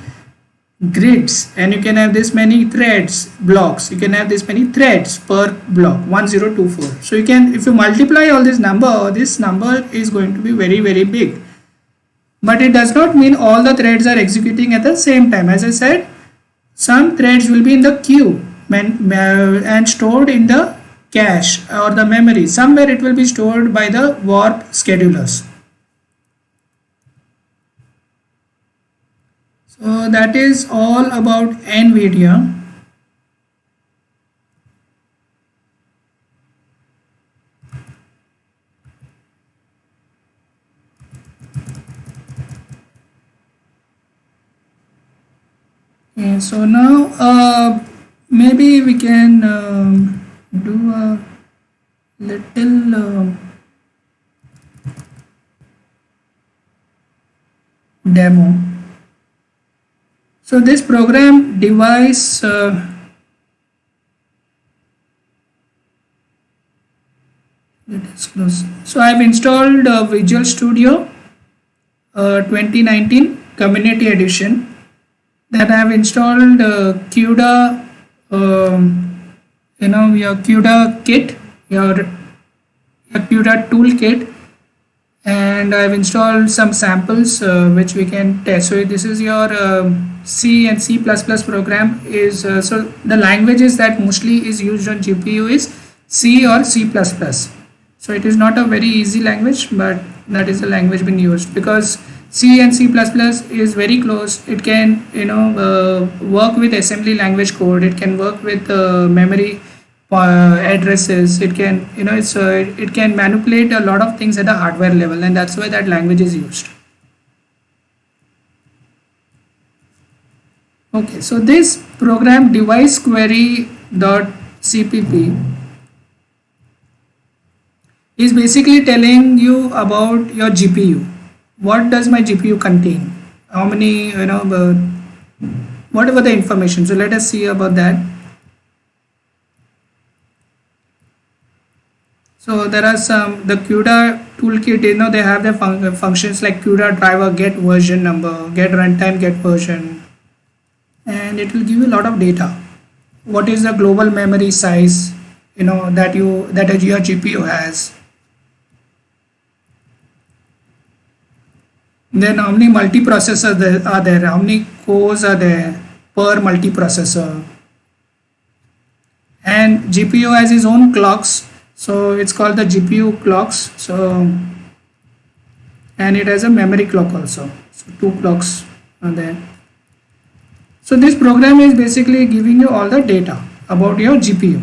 grids, and you can have this many threads blocks, you can have this many threads per block, 1024. So you can, if you multiply all this number is going to be very, very big. But it does not mean all the threads are executing at the same time. As I said, some threads will be in the queue and stored in the cache or the memory. Somewhere it will be stored by the warp schedulers. So that is all about NVIDIA. Okay, so now maybe we can do a little demo. So this program device let us close. So I have installed Visual Studio 2019 Community Edition. Then I have installed CUDA, your CUDA kit, your CUDA toolkit, and I have installed some samples which we can test. So this is your C and C++ program is so the languages that mostly is used on GPU is C or C++. So it is not a very easy language, but that is the language being used because C and C++ is very close. It can work with assembly language code. It can work with memory addresses. It can it can manipulate a lot of things at the hardware level, and that's why that language is used. Okay, so this program device query.cpp is basically telling you about your GPU. What does my GPU contain? How many, whatever the information. So let us see about that. So there are the CUDA toolkit, they have the functions like CUDA driver, get version number, get runtime, get version, and it will give you a lot of data. What is the global memory size, that your GPU has. Then how many multiprocessors are there, how many cores are there per multiprocessor, and GPU has its own clocks, so it's called the GPU clocks. So and it has a memory clock also. So two clocks are there. So this program is basically giving you all the data about your GPU.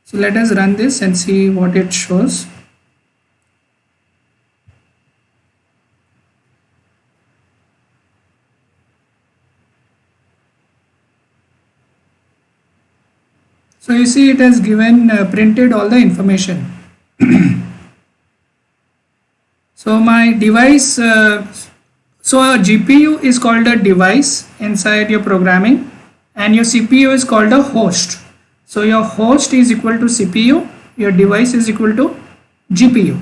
So let us run this and see what it shows. So you see it has given printed all the information. So my device, so a GPU is called a device inside your programming, and your CPU is called a host. So your host is equal to CPU, your device is equal to GPU.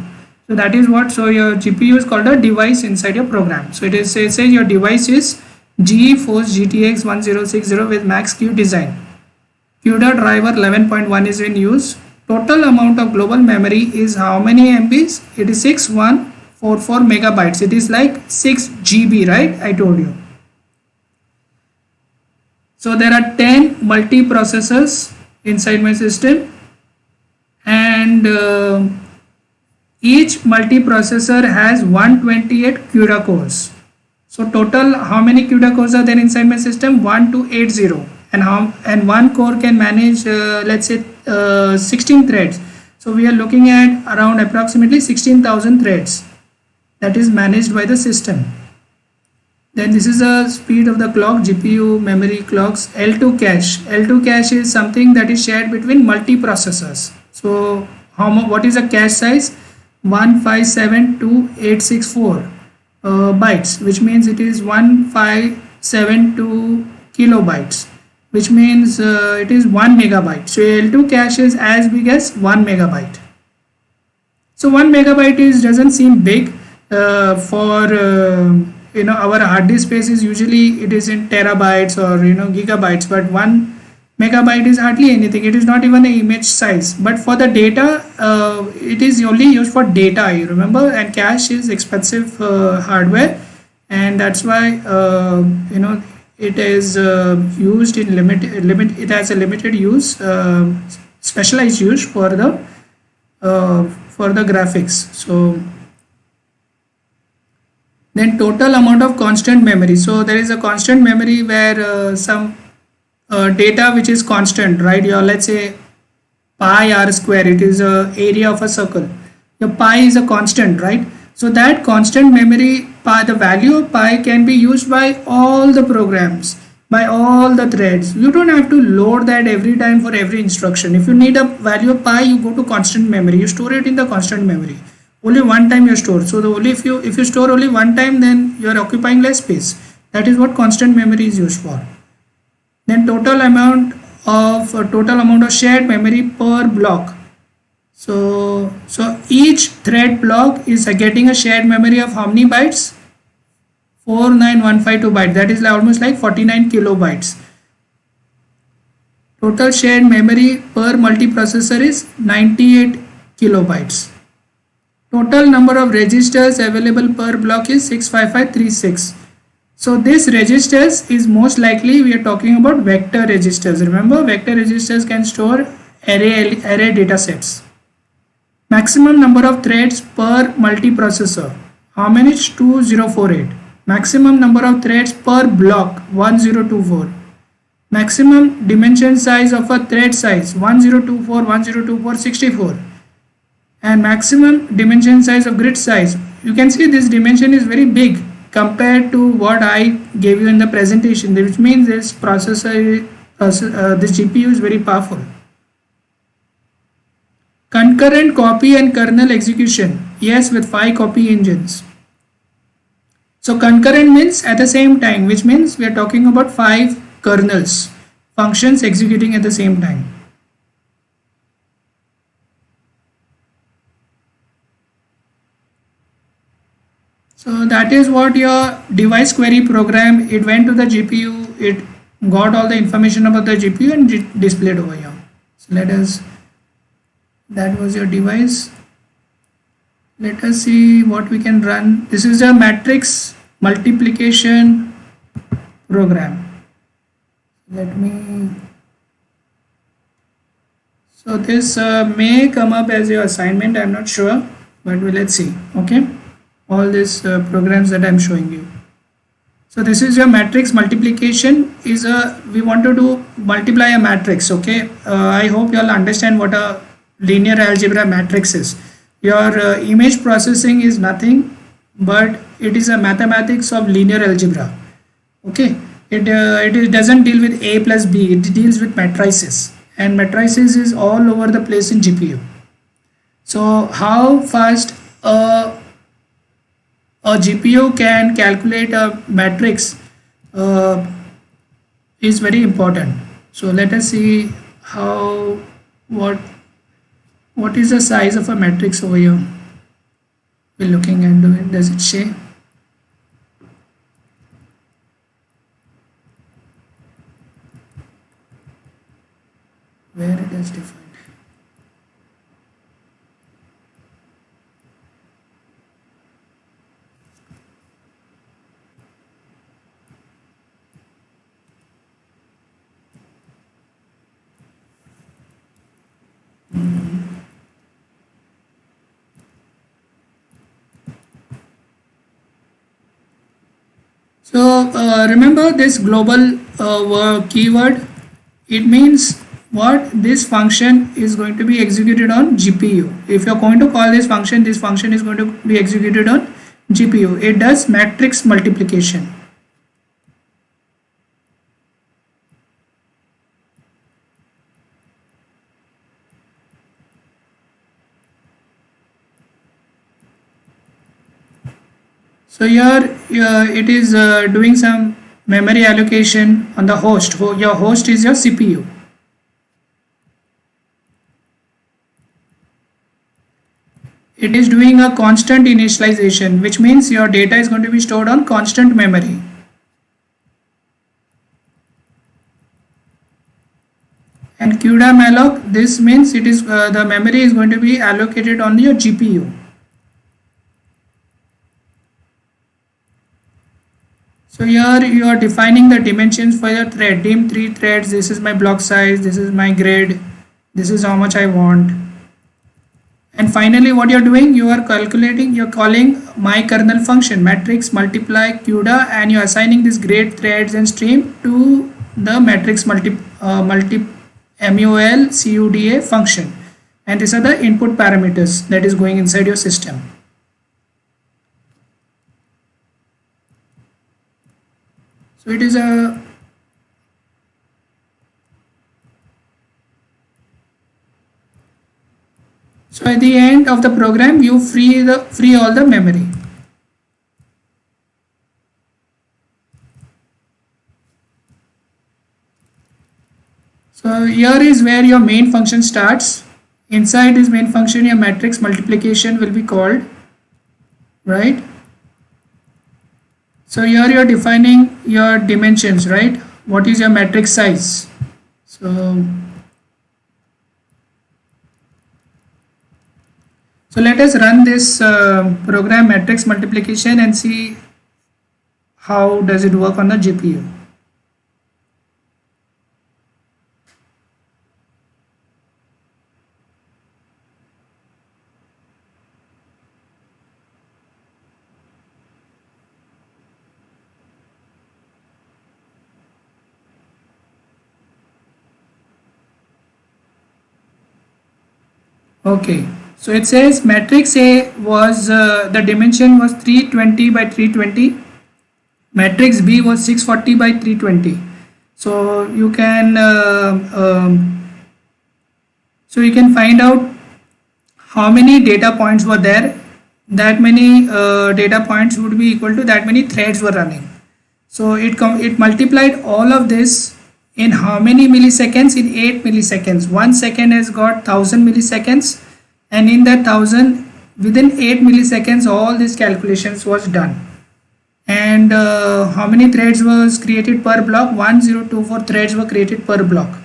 So that is what, so your GPU is called a device inside your program. So it says your device is GeForce GTX 1060 with Max-Q design. CUDA driver 11.1 is in use. Total amount of global memory is how many MBs? It is 6144 megabytes. It is like 6 GB, right? I told you. So there are 10 multiprocessors inside my system, and each multiprocessor has 128 CUDA cores. So total how many CUDA cores are there inside my system? 1280. And one core can manage let's say 16 threads. So we are looking at around approximately 16,000 threads that is managed by the system. Then this is the speed of the clock, GPU memory clocks. L2 cache. L2 cache is something that is shared between multiprocessors. So what is the cache size? 1572864 bytes, which means it is 1572 kilobytes, which means it is 1 megabyte. So L2 cache is as big as 1 megabyte. So 1 megabyte doesn't seem big for our hard disk space is usually it is in terabytes or gigabytes, but 1 megabyte is hardly anything. It is not even an image size, but for the data it is only used for data, you remember, and cache is expensive hardware, and that's why it is used in it has a limited use, specialized use for the graphics. So then total amount of constant memory. So there is a constant memory where some data which is constant, right? Your, let's say, pi r square, it is a area of a circle. Your pi is a constant, right? So that constant memory, pi, the value of pi can be used by all the programs, by all the threads. You don't have to load that every time for every instruction. If you need a value of pi, you go to constant memory. You store it in the constant memory. Only one time you store. So only if you store only one time, then you are occupying less space. That is what constant memory is used for. Then total amount of shared memory per block. So each thread block is getting a shared memory of how many bytes? 49152 bytes. That is almost like 49 kilobytes. Total shared memory per multiprocessor is 98 kilobytes. Total number of registers available per block is 65536. So this registers is most likely we are talking about vector registers. Remember, vector registers can store array data sets. Maximum number of threads per multiprocessor. How many? 2048. Maximum number of threads per block 1024. Maximum dimension size of a thread size 1024, 64. And maximum dimension size of grid size. You can see this dimension is very big compared to what I gave you in the presentation, which means this processor, this GPU is very powerful. Concurrent copy and kernel execution. Yes, with 5 copy engines. So concurrent means at the same time, which means we are talking about 5 kernels, functions executing at the same time. So that is what your device query program, it went to the GPU, it got all the information about the GPU and displayed over here. So that was your device. Let us see what we can run. This is a matrix multiplication program. So this may come up as your assignment, I'm not sure, but let's see. Okay, all these programs that I'm showing you. So this is your matrix multiplication. Is a we want to do multiply a matrix. Okay, I hope you all understand what a linear algebra matrix is. Your image processing is nothing but it is a mathematics of linear algebra. Okay, it doesn't deal with a plus b, it deals with matrices, and matrices is all over the place in GPU. So how fast a GPU can calculate a matrix uh, is very important. So let us see how what is the size of a matrix over here. We're looking at it. Does it say? Where it is defined. So remember this global keyword. It means what this function is going to be executed on GPU. If you're going to call this function is going to be executed on GPU. It does matrix multiplication. So here it is doing some memory allocation on the host. Your host is your CPU. It is doing a constant initialization, which means your data is going to be stored on constant memory. And CUDA malloc, this means it is the memory is going to be allocated on your GPU. So here you are defining the dimensions for your thread. Dim 3 threads, this is my block size, this is my grid, this is how much I want. And finally what you're doing, you are calculating, you're calling my kernel function, matrix multiply CUDA, and you're assigning this grid, threads and stream to the matrix MUL CUDA function. And these are the input parameters that is going inside your system. So it is a so at the end of the program you free all the memory. So here is where your main function starts. Inside this main function your matrix multiplication will be called, right? So here you are defining your dimensions, right? What is your matrix size? So let us run this program matrix multiplication and see how does it work on the GPU. Okay, so it says matrix A was the dimension was 320 by 320, matrix B was 640 by 320. So you can find out how many data points were there. That many data points would be equal to that many threads were running. So it multiplied all of this in how many milliseconds? In 8 milliseconds. 1 second has got 1000 milliseconds, and in that 1000 within 8 milliseconds all these calculations was done. And how many threads was created per block? 1024 threads were created per block.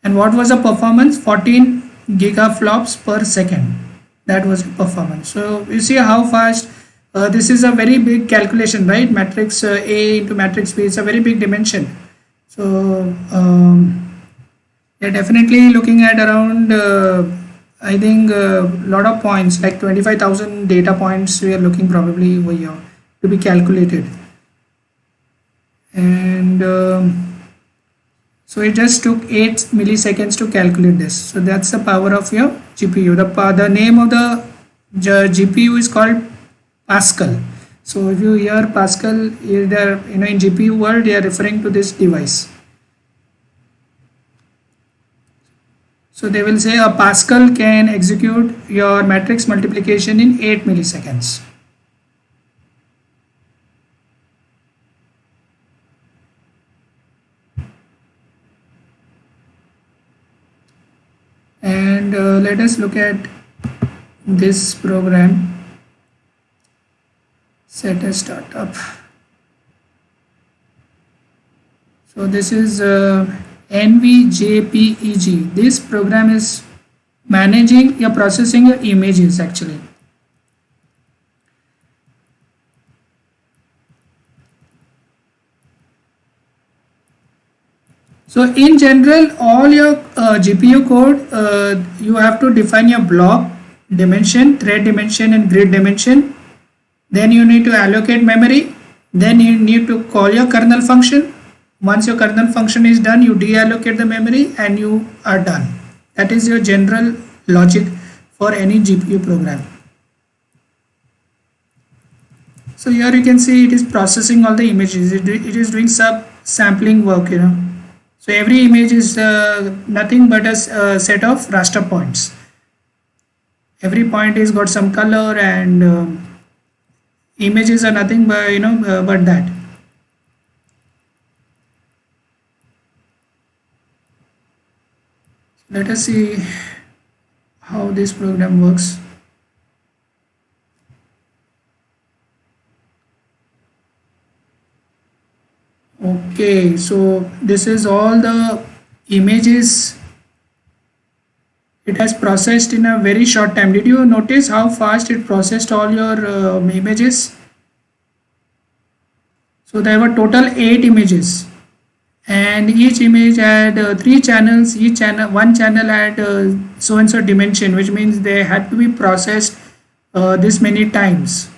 And what was the performance? 14 gigaflops per second. That was performance. So you see how fast this is a very big calculation, right? Matrix A into matrix B is a very big dimension. So they're definitely looking at around I think a lot of points like 25,000 data points we are looking probably over here to be calculated. And so it just took 8 milliseconds to calculate this. So that's the power of your GPU. The name of the GPU is called Pascal. So if you hear Pascal, either in GPU world, they are referring to this device. So they will say a Pascal can execute your matrix multiplication in 8 milliseconds. And let us look at this program. Set a startup. So this is NVJPEG. This program is managing your processing your images actually. So in general, all your GPU code, you have to define your block dimension, thread dimension, and grid dimension. Then you need to allocate memory. Then you need to call your kernel function. Once your kernel function is done, you deallocate the memory and you are done. That is your general logic for any GPU program. So here you can see it is processing all the images. It is doing sub-sampling work, So every image is nothing but a set of raster points. Every point is got some color, and images are nothing but but that. Let us see how this program works. Okay, so this is all the images it has processed in a very short time. Did you notice how fast it processed all your images? So there were total 8 images, and each image had 3 channels. Each channel, one channel had so and so dimension, which means they had to be processed this many times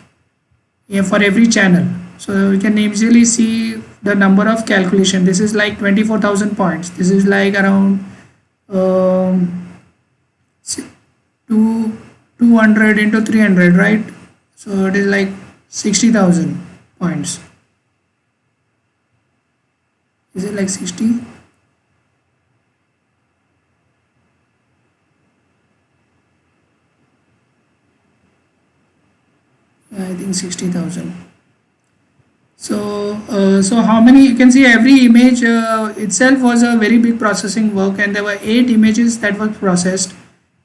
for every channel. So you can easily see the number of calculation. This is like 24,000 points. This is like around 200 into 300, right? So it is like 60,000 points. Is it like 60? I think 60,000. So how many, you can see every image itself was a very big processing work, and there were 8 images that were processed,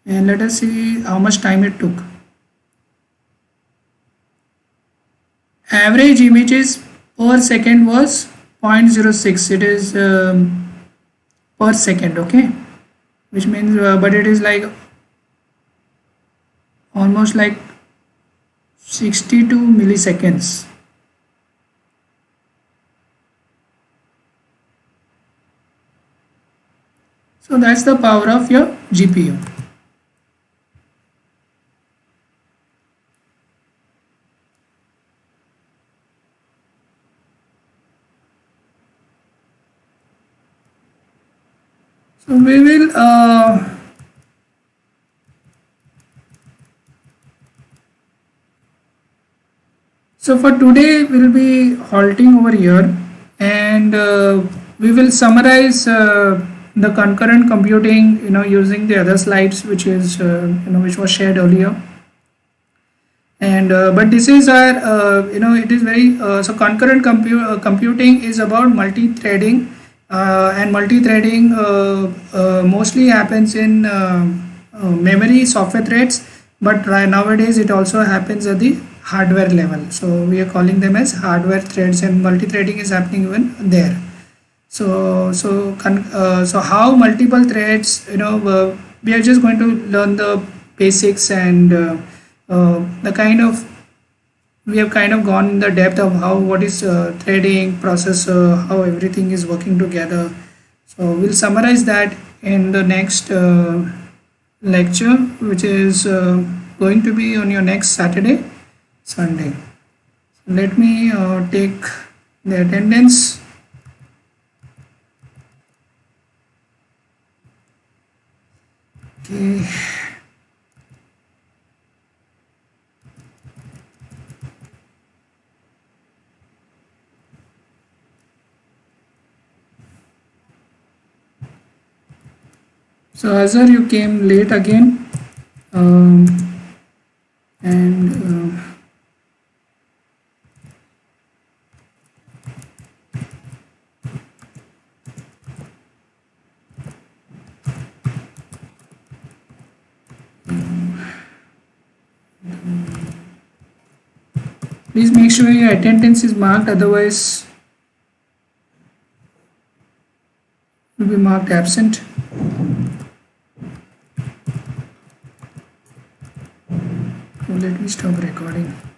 and let us see how much time it took. Average images per second was 0.06. It is per second, okay, which means but it is like almost like 62 milliseconds. So that's the power of your GPU. So we will so for today we'll be halting over here, and we will summarize the concurrent computing using the other slides which is which was shared earlier. And but this is our it is very so concurrent computing is about multi-threading, and multi-threading mostly happens in memory software threads, but nowadays it also happens at the hardware level. So we are calling them as hardware threads, and multi-threading is happening even there. So how multiple threads, we are just going to learn the basics, and the kind of, we have kind of gone in the depth of what is threading, processor, how everything is working together. So we'll summarize that in the next lecture, which is going to be on your next Saturday, Sunday. So let me take the attendance. Okay. So Azhar, you came late again, um, and please make sure your attendance is marked, otherwise will be marked absent. So let me stop recording.